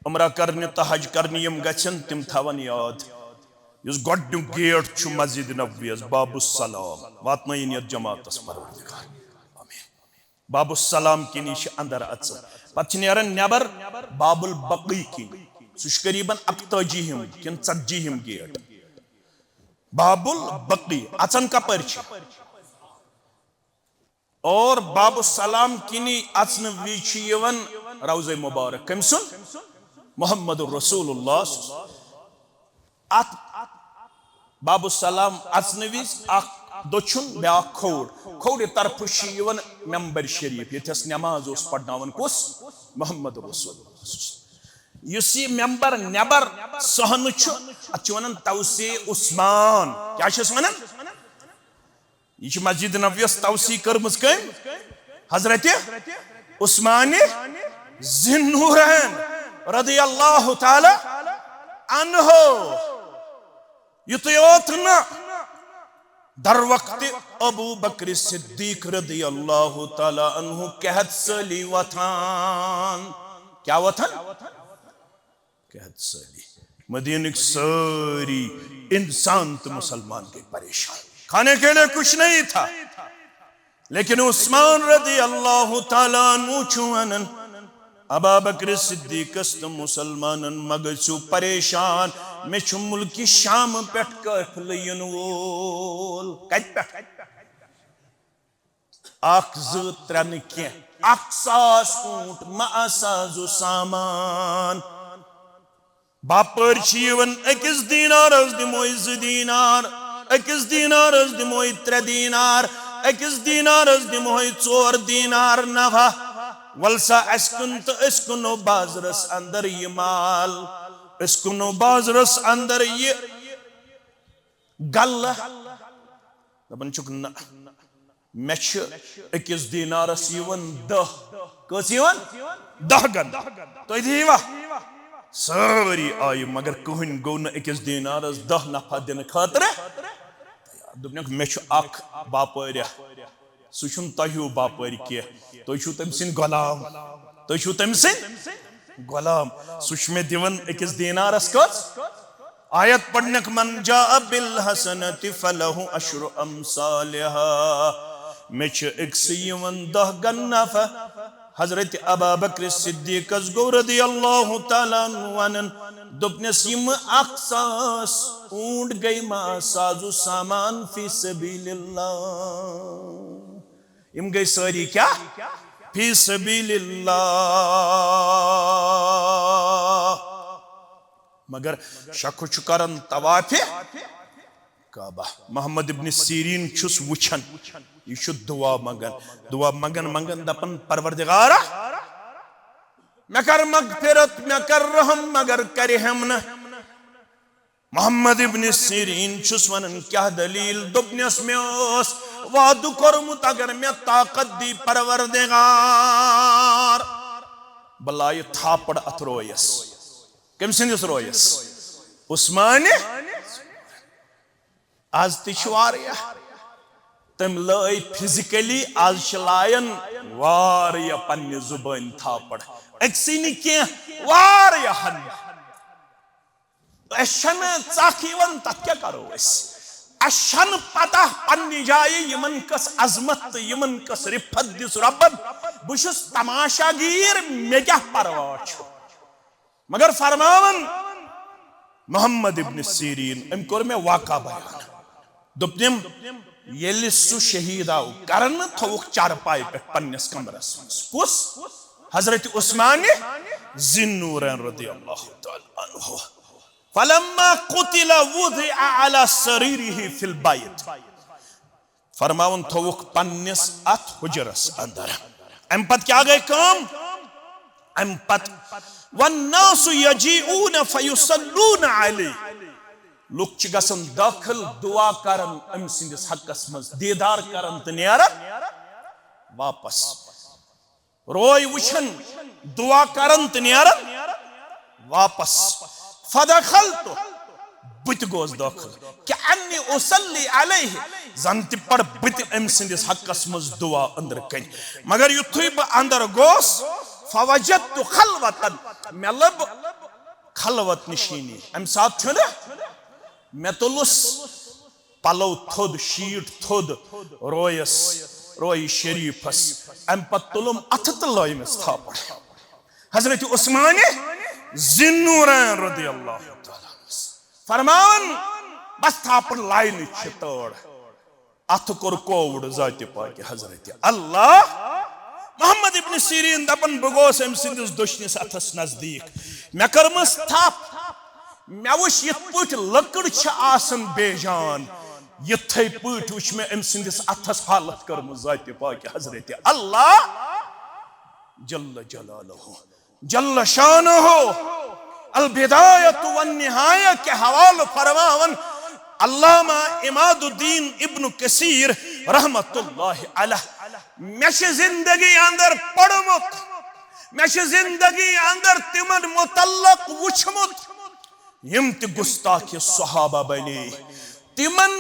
उम्रा करने तो हज करने यम गछन तिम थवन याद युस गोड्डु गेट छु मस्जिद नबवी बाबुस सलाम वातनयन यत जमातस परवरदिगार आमीन बाबुस सलाम की निश अंदर अच पछ नेरन नेबर बाबुल बकी की सुश करीबन 41 किन 40 गेट बाबुल बकी अचन कपर छ और बाबु सलाम किनी अचन वीवन रौज़े मुबारक कम सुन मुहम्मदुर रसूलुल्लाह अत बाबु सलाम अचन विज दोचुन ब्या खोड़ तरफ मेंबर शरीफ यस नमाज पढ़नावन कुस मुहम्मदुर रसूलुल्लाह युस मेंबर नेबर सहन अत वन तौसी उस्मान क्या वन यह मस्जिद नबवियस तौसी कर्मज कम हजरत उस्मान ज़िन्नूरैन रज़ियल्लाहु तआला अन्हु युत योत न दर वक्त अबू बकर सिद्दीक रज़ियल्लाहु तआला अन्हु कहत सली वथान क्या वथान कहत सली मदीना के सारी इंसान तो मुसलमान के परेशान खाने के लिए कुछ नहीं था लेकिन उस्मान रज़ियल्लाहु तआला अन्हु छुअनन अबू बकर सिद्दीक मुसलमानन मगसु परेशान मे छु मुल्क शाम पेट कफलयन वोल कत पेट अख ज त्रन के 1,000 ऊंट मासाजु सामान बापर छीवन अकिस दीनारस दिमो 2 दीनार अकिस दीनारस दिमो 3 दीनार अकिस दीनारस दिमो 4 दीनार नफा वलसा अस्कुन तो अस्कुनो बाजरस अंदर ये माल अस्कुनो बाजरस अंदर ये गल दपन चुक मे अकिस दीनारस यवन 10 कस यवन 10 गन तो दीवा सारी आई मगर कहन गो न अकिस दीनारस 10 नफा दिन खातर दोपनक मे अख बापर सह तहू बापर कह तुम तम सिंद गुलाम तुम तम सिंद गुलाम सह मे दिवन अकिस दीनारस कस आयत पढ़नक मन जा बिल हसनति फलहु अशरु अमसालिहा मे अक्सियवन 10 गन्नफ हजरत अबू बकर सिद्दीक गो रदियल्लाहु तआला अन्हु दोपनस यम अक्सास ऊंट गई मा साजु सामान फी सबीलिल्लाह यम गई सारी क्या फी सबीलिल्लाह मगर शक करन तवाफे काबा मोहम्मद इब्न सीरीन छुस वुछन यह दुआ मंगन मंगन दपन परवरदिगारा मैं कर मगफिरत मैं कर रहम मगर करे हम न मोहम्मद इब्न सीरीन छुस वनन क्या दलील दोपनस में वादु करमुत अगर मैं ताकत दी परवरदिगार बलाय थापड़ अथ रोयस कम सिंदिस रोयस उस्मान आज तिशवारिया तम लय फिजिकली आज लायन वारिया पन्ने जुबान थापड़ अक्सिनी के वारिया हन अशन चाखीवन तक क्या करो अशन पता पन्नी जाए यमन कस अजमत यमन कस रिफत दिस रब्बन बुशुस तमाशागीर मे क्या परवाह छु मगर फरमावन मोहम्मद इब्न सीरीन अम कोर में वाका बयान दोपनिम येलि सु शहीद आव करन थोक चारपाई पे पन्नस कमरस कुस हजरत उस्मान जिन्नूरन रदियल्लाहु तआला अन्हु फलम्मा कुतिला वुदिअ अला सरीरिही फिल बैत फरमावन थोक पन्नस अथ हुजरस अंदर अम पत क्या गए काम अम पत वन्नासु यजीऊन फयुसल्लून अलैहि लुक गसन दाखिल दुआ करन अम सिंदिस हकस मज दीदार करन त नेरन वापस रोय वुछन दुआ करन त नेरन वापस फदखलतु बुत गोस दाखिल कि अन्नी उसल्ली अलैहि जन त पड़ बुत अम सिंदिस हकस मज दुआ अंदर कन मगर युथुई ब अंदर गोस फवजदतु खलवतन मे लब खलवत निशीनी अम साथ छ ना मे तुलुस पलव थोद शीट थोद रोयस रोय शरीफस अम पत तुलुम अथ त लयमस थापड़ हजरत उस्मान जिन्नूरन रदियल्लाहु तआला फरमान बस थापड़ लाइन छतोड़ अथ कोर कोवड जाति पाक हजरत अल्लाह मोहम्मद इब्न सीरीन दपन बगोस अम सिंदिस दुश्निस अथस नजदीक मे करमस थप मे वुश यथ पट लकड़ छ आसन बेजान यथै पट वुश मे अम सिंदिस अथस हालत करम जाति पाक हजरत अल्लाह जल्ल जलालहु जल्ल शानहु अल बिदायत वन निहाया के हवाल फरमावन अल्लामा इमादुद्दीन इब्न कसीर रहमतुल्लाहि अलैह मे जिंदगी अंदर पढ़मुत मे जिंदगी अंदर तिमन मुतल्लक वुछमुत यम त गुस्ताखि सहाबा बने तिमन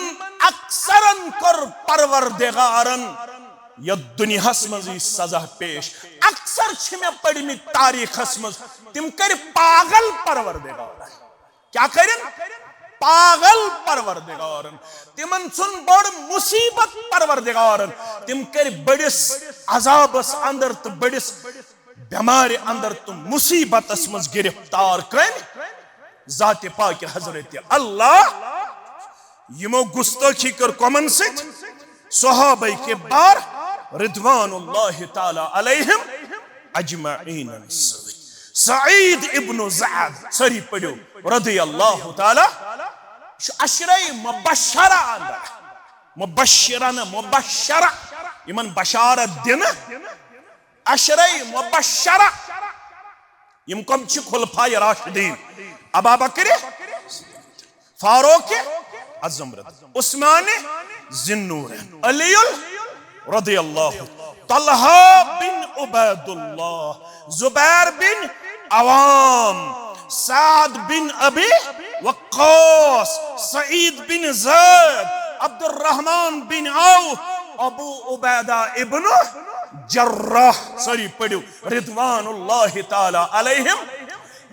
अक्सरन कर परवरदिगारन य दुनियास मज सजा पेश अक्सर छ मे पढ़मि तारीखस मज तिम कर पागल परवरदिगार क्या करें पागल परवरदिगारन तिमन सुन बड़ मुसीबत परवरदिगारन तिम कर बड़िस अजाबस अंदर तो बड़िस बीमार अंदर तो मुसीबतस मज गिरफ्तार कर जाते पाक हजरत अल्लाह यमो गुस्ताखी कर कमन सित सहाबा के बार रिदवानुल्लाहि ताला अलैहिम अजमईन सईद इब्न ज़अद सरी पढ़ो रदियल्लाहु ताला अशरे मुबश्शरा अंदर मुबश्शिरा न मुबश्शरा यमन बशारत दिन अशरे मुबश्शरा यम कम छ खुलफाए राशिदीन अबू बकर फारूक आज़म उस्मान ज़िन्नूरैन अली रदियल्लाहु तलहा बिन Ubaidullah Zubair bin Awam Saad bin Abi Waqqas Saeed bin Zaid Abdurrahman bin Auf, Abu Ubaidah ibn Jarrah, सॉरी पढ़ो रिदवानुल्लाहि ताला अलैहिम,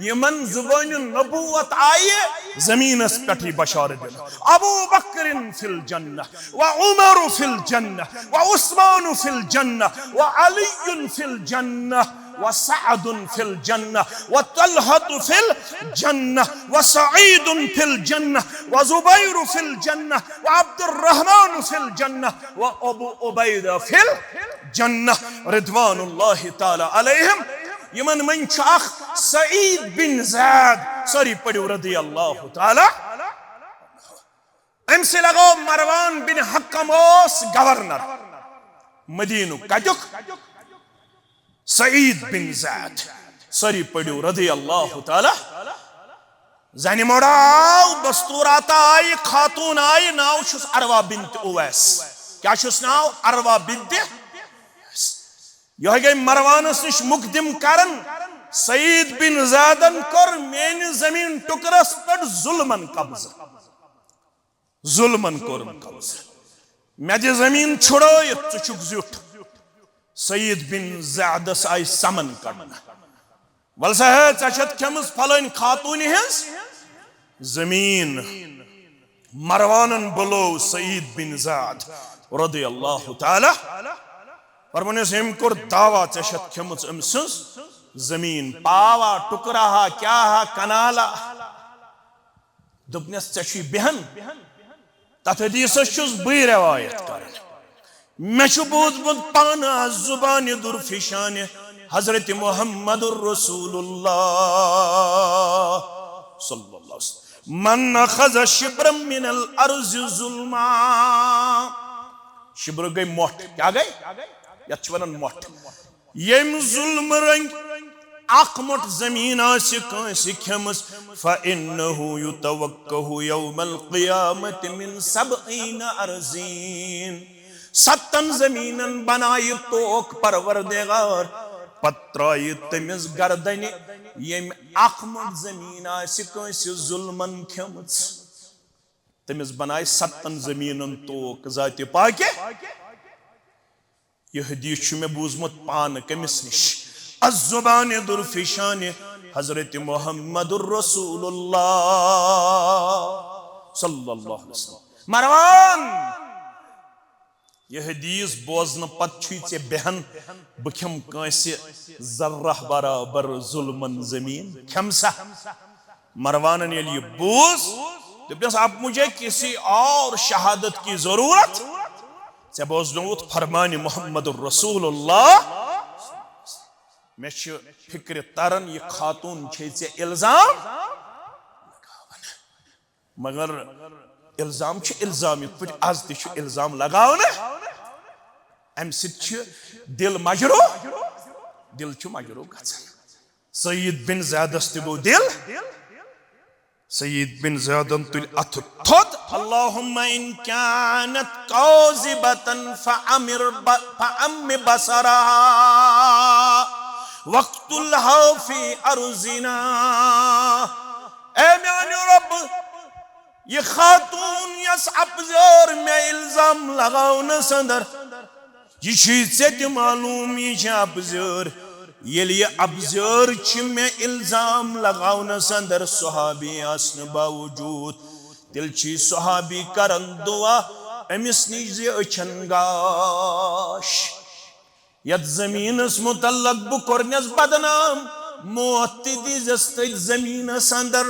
यमन ज़ुबान नबूवत आये ज़मीनस पेठी बशारत दिन। अबू बकरिन फिल जन्नह व उमर फिल जन्नह व उस्मान फिल जन्नह व अली फिल जन्नह व सअद फिल जन्नह व तलहत फिल जन्नह व सईद फिल जन्नह व जुबैर फिल जन्नह व अब्दुर्रहमान फिल जन्नह व अबू उबैदा फिल जन्नह रिदवानुल्लाहि ताला अलैहिम। यमन मन सईद बिन ज़ैद, सॉरी पढ़ो रदियल्लाहु ताला, अमसे लगो मरवान बिन हकम गवर्नर मदीनु कजुक, सईद बिन ज़ैद, सॉरी पढ़ो रदियल्लाहु ताला। जानि मोड़ाव बस्तूराता आई, खातून आई, नाव छुस अरवा बिन्त उवैस। क्या छुस नाव? अरवा बिन्त। यह गई मरवानस निश मुकदम करन, सईद बिन ज़ैदन कर मेन जमीन टुकरस पर जुल्मन कब्ज़, जुल्मन कोर कब्ज़, मे दे जमीन छुड़ायित छु छुक ज़्युठ। सईद बिन ज़ैदस आई समन करना, वलसा है चशत खेमस फलन खातून हिंस जमीन। मरवानन बोलो सईद बिन ज़ैद रदियल्लाहु ताला, परमने से कोर दावा चशत खेमस अमसस जमीन, पावा टुकरा हा, क्या हा, कनाला। दुपनस चशी बहन तथ हदीसस छुस बई रवायत करन। मे छु बोझमुत पाना जुबान दुर्फिशान हजरत मुहम्मदुर रसूलुल्लाह सल्लल्लाहु अलैहि वसल्लम, मन अखज़ शिब्रम मिनल अर्ज़ जुल्मा। शिब्र गई मोट, क्या गई? यथ वनन मोट। यम जुल्म रंग अख मोट जमीन आसि कांसि खेमस, फ़इन्नहु युतवक्कहु यौमल क़ियामत मिन सबईन अर्ज़ीन। 7 ज़मीनन बनाई तोक परवरदिगार, पत्राई तमिस गर्दन यम अख मोट जमीन आसि कांसि जुल्मन खेमस, तमिस बनाई 7 ज़मीनन तोक ज़ाति पाके। यह हदीस छु मे बूझमुत पान कमिस निश, अज़्ज़ुबान दुर्फिशान हजरत मुहम्मदुर रसूलुल्लाह सल्लल्लाहु अलैहि वसल्लम। मरवान यह हदीस बोजन पत छु चे बहन बखम कांसि जर्रह बराबर जुल्मन जमीन खमसा। मरवानन ये बोझ दोपस अब मुझे किसी और शहादत की जरूरत, से बोझनोत फरमान मुहम्मदुर रसूलुल्लाह। मे फिक्र तरन ये खातून छे इल्जाम, मगर इल्जाम छे इल्जाम, आज तु इल्जाम लगाव ना, अम दिल मजरू, दिल छु मजरू गछन। सईद बिन ज़ैदस ते गो दिल, सईद बिन ज़ैदन तुल अथ थोद, अल्लाहुम्मा इन कानत काज़िबतन फ़अम्मि बसरहा वक़्तुल्हा फ़ी अर्ज़िना। ए मेरे रब, ये खातून यस अबज़र में इल्जाम लगाओ न संदर, ये चीज़ से मालूम ये अबज़र, ये अबज़र में इल्जाम लगाओ न संदर सहाबी आसन बावजूद, तिल ची सहाबी करन दुआ अमिस निजे अछन गाश। यद जमीनस मुतल्लक बु कोरनस बदनाम, मौत दीजस जमीनस अंदर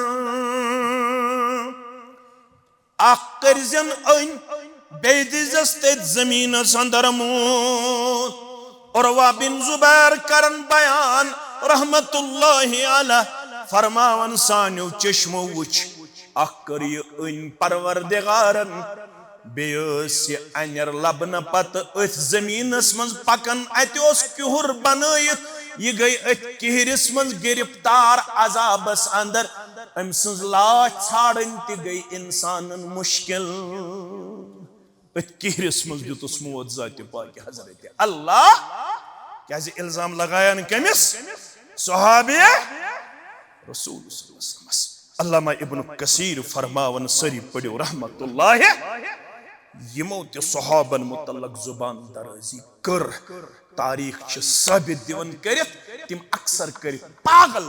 आकरजन अन बेदीजस जमीनस अंदर मौत। उरवा बिन जुबैर करन बयान रहमतुल्लाहि अलैह, फरमावन सान्यो चश्मो वुच अकर ये अन परवरदिगारन बेस अनर लबन पत अथ जमीनस मज पकन, अतोस किहुर बनयित, ये गई अथ किहरिस मज गिरफ्तार अजाबस अंदर। अम सज लाश छाड़न ति गई इंसानन मुश्किल, अथ किहरिस मज दितुस मौत ज़ाति पाक हजरत अल्लाह। क्या इल्जाम लगाया कमिस? सहाबी रसूल सल्लल्लाहु अलैहि वसल्लम। अल्लामा इब्न कसीर फरमावन, सरी पढ़ो रहमतुल्लाहि यमो ते सहाबन मुतल्लक जुबान दराजी कर तारीख च साबित दिवन करित तिम अक्सर कर पागल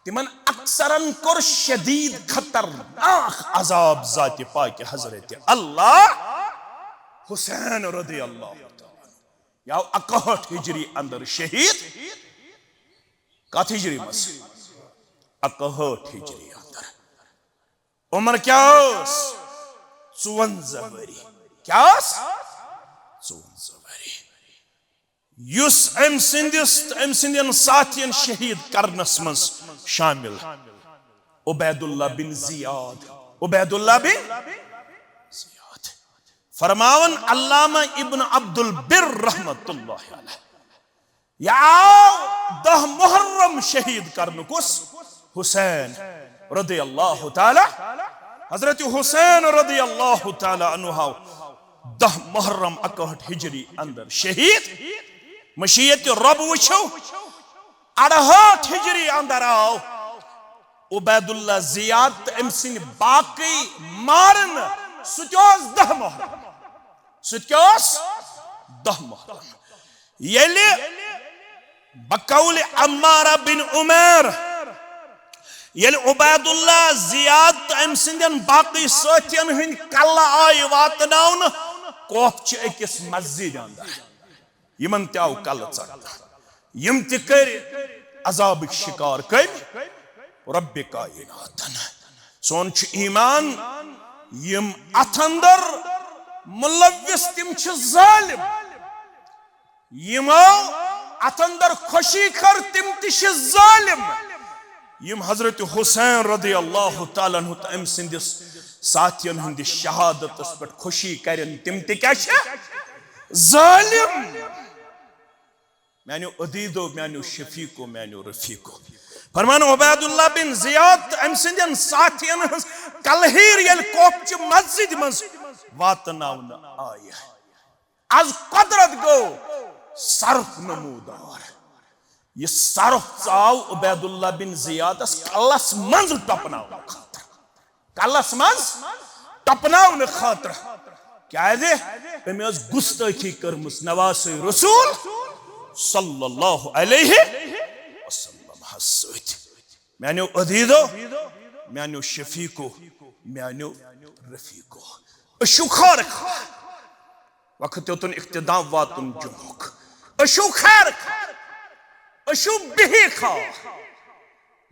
तिमन अक्सरन कर शदीद खतरनाक अजाब जात पाक हजरत अल्लाह हुसैन रदी अल्लाह या 61 हिजरी अंदर शहीद कत हिजरी मस 61 हिजरी अंदर उम्र क्या 54 वरी क्या 54 वरी युस अम सिंदियन साथियन शहीद करनस मस शामिल उबैदुल्लाह बिन जियाद फरमावन अल्लामा इब्न अब्दुल बिर रहमतुल्लाहि अलैह या 10 मुहर्रम शहीद करनुकुस हुसैन रदियल्लाहु ताला हजरत हुसैन रदियल्लाहु ताला अन्हु 10 मुहर्रम 61 हिजरी अंदर शहीद मशीयत रब वुछो 68 हिजरी अंदर आओ उबैदुल्लाह जियाद अम सिंह बाकी मारन सुत्योस 10 मुहर्रम सुत्योस 10 मुहर्रम येले बकौल अम्मारा बिन उमर येले उबैदुल्लाह जियाद अम सिंदन बाकी साथियन हन कल्ला आय वातनाउन कोफ अकिस मस्जिद अंदर यमन त्याव कल चट यम त कर अजाब शिकार कम रब कायनातन सोन छ ईमान यम अथ अंदर मुलव्विस तिम छ जालिम यमो अथ अंदर खुशी कर तिम ति छ जालिम यम हजरत हुसैन रदियल्लाहु ताला अन्हु अम सिंदिस साथियन हंद शहादत पे खुशी करन तिम ति क्या छ जालिम मैंने अदीदो मैंने शफीको मैंने रफीको फरमान उबैदुल्लाह बिन जियाद अम सिंदन साथियन कलहीर यल कोप मस्जिद मज वातनाउन आय आज कुदरत गो सर्फ नमूदार ये सर्फ चाव उबैदुल्लाह बिन जियाद कलस मंज टपनाउन खातर क्या गुस्ताखी करमस नवासे रसूल सल्लल्लाहु अलैहि वसल्लम हसत मैंने अदीदो मैंने शफीको मैंने रफीको अशुखार वक्त योतन इख्तिदाम वातुन जुमुक अशुखार अशु बिही खा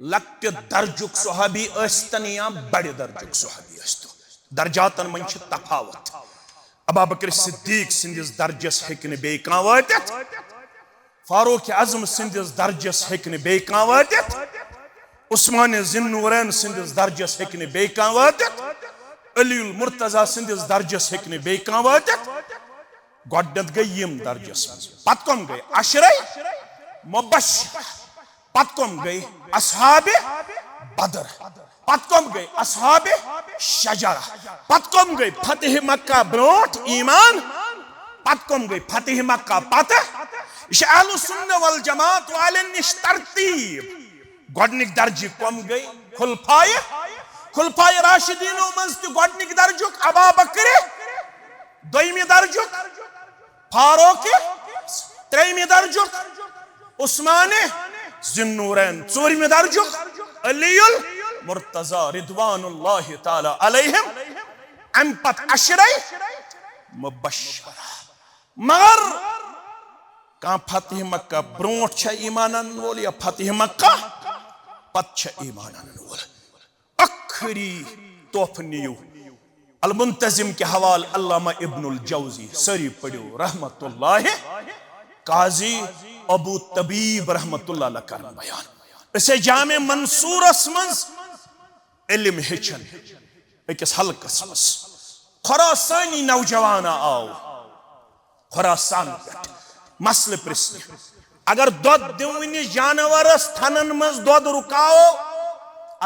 लक्ट दर्जुक सुहाबी अस्तन या बड़े दर्जुक सुहाबी अस्तो दर्जातन मन छ तफावत अबू बकर सिद्दीक सिंदिस दर्जस हेकन बे कां वातित फारूक आजम सिंदिस दर्जस हेकन बे कां वातित उस्मान जिन्नूरैन सिंदिस दर्जस हेकन बे कां वातित अलीउल मुर्तजा सिंदिस दर्जस हेकन बे कां वातित गोडत गई यम दर्जस पत कम गई अशरई मुबश्शिर पत कम गई असहाबे बदर पत कम गई असहाबे शजरा पत कम गई फतेह मक्का ब्रोट ईमान पत कम गई फतेह मक्का पत अहलुस सुन्नह वल जमात वालेन निश तरतीब गोडनिक दर्जे कम गई खुलफाए राशिदीनो मंज त गोडनिक दर्जुक अबू बकर दोयमी दर्जुक फारूक त्रेयमी दर्जुक उस्मान जिन्नूरैन चोरमी दर्जुक अलीउल मुर्तजा रिदवानुल्लाहि ताला अलैहिम अम पत अशरई मुबश्शिरा मगर का फतेह मक्का ब्रोट छ ईमानन वोल या फतेह मक्का पत छ ईमानन वोल आखिरी तोहफ नियो अल मुंतजिम के हवाल अल्लामा इब्नुल जौजी सरी पढ़ो रहमतुल्लाहि काजी अबू तबीब रहमतुल्लाह अलैह कर बयान इसे जामे मंसूरस मंज इल्म हेचन अकिस हलकस मस खुरासानी नौजवान आओ खुरासान पे मसल प्रश्न अगर दोद दिवनि जानवरस थनन मज दोद रुकाओ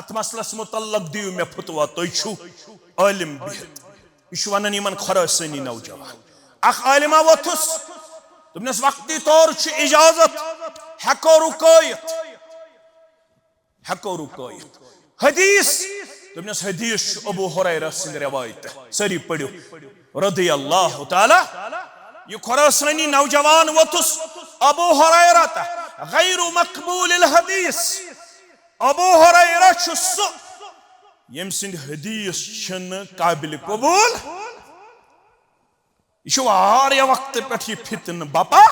अत मसलस मुतल्लक दियो मे फतवा तोय छु आलिम बिहत इशु वनन यमन खुरासानी नौजवान अख आलिमा वथुस तुमनेस वक्ती तौर छु इजाजत हको रुकायत हदीस तुमने हदीस अबू हुरैरा सिंद रवायत सरी पढ़ो रदियल्लाहु ताला ये खुरासानी नौजवान वतुस अबू हुरैरा ता गैर मकबूल अल हदीस अबू हुरैरा सु यम सिंद हदीस छन काबिल कबूल ये वक्त पे फितन बापा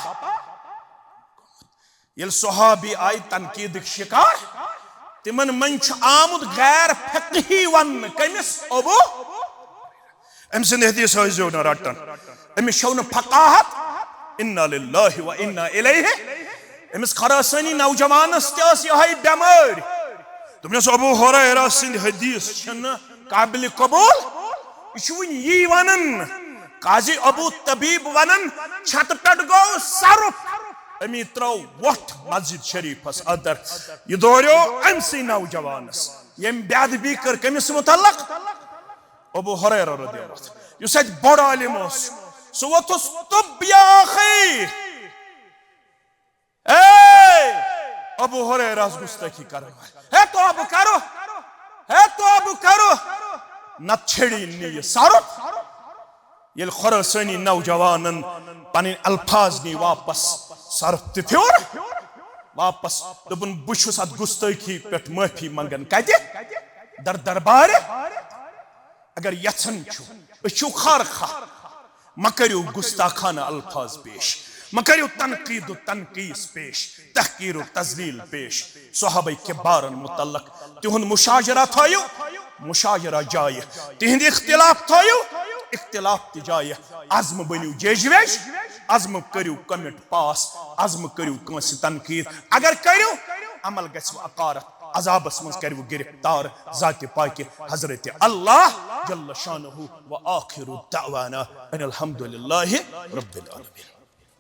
ये सहाबी आई तनकीद शिकार तिमन मन आमुद गैर फिक़ही वन कमिस अबू अम सिंद हदीस हजो न रटन अमिस शौ न फकाहत इन्ना लिल्लाहि व इन्ना इलैहि अमिस खरासानी नौजवानस तस यही बेमारी तुमने अबू हुरैरा सिंद हदीस छन काबिल कबूल यी वनन काजी अबू तबीब वनन छत पे गो सरुफ अमी त्रो वोट मस्जिद शरीफस अदर यह दौरियो अमसी नौजवानस यम बेअदबी कर कमिस मुतल्लक अबू हुरैरा रदियल्लाहु युस बड़ आलिम सो वोतुस तुब या अखी अबू हुरैरा गुस्ताखी कर है तो अब करो न छेड़ी नी सरुफ ये खुरासानी नौजवानन पन अल्फाज नी वापस सरुफ त्योर वापस दोपन बुशुस अत गुस्ताखी पे माफी मंगन कते दर दरबार अगर यछन छु खारखा मकरियो गुस्ताखाना अल्फाज पेश मकरियो तनकीद तनकीस पेश तहकीर तजलील पेश सहाबा किबारन मुतल्लक तिहुन मुशाजरा थायो मुशाजरा जाय तिहिंद इख्तिलाफ थायो इख्तिलाफ ति जाय अज़्म बनियो जेजवेश अज़्म करियो कमिट पास अज़्म करियो कंस तनकीद अगर करियो अमल गछ अकारत अजाबस मज करियो गिरफ्तार जाति पाक हजरत अल्लाह जल्ल शानुहु व आखिरु दअवाना अनिल हम्दुलिल्लाहि रब्बिल आलमीन।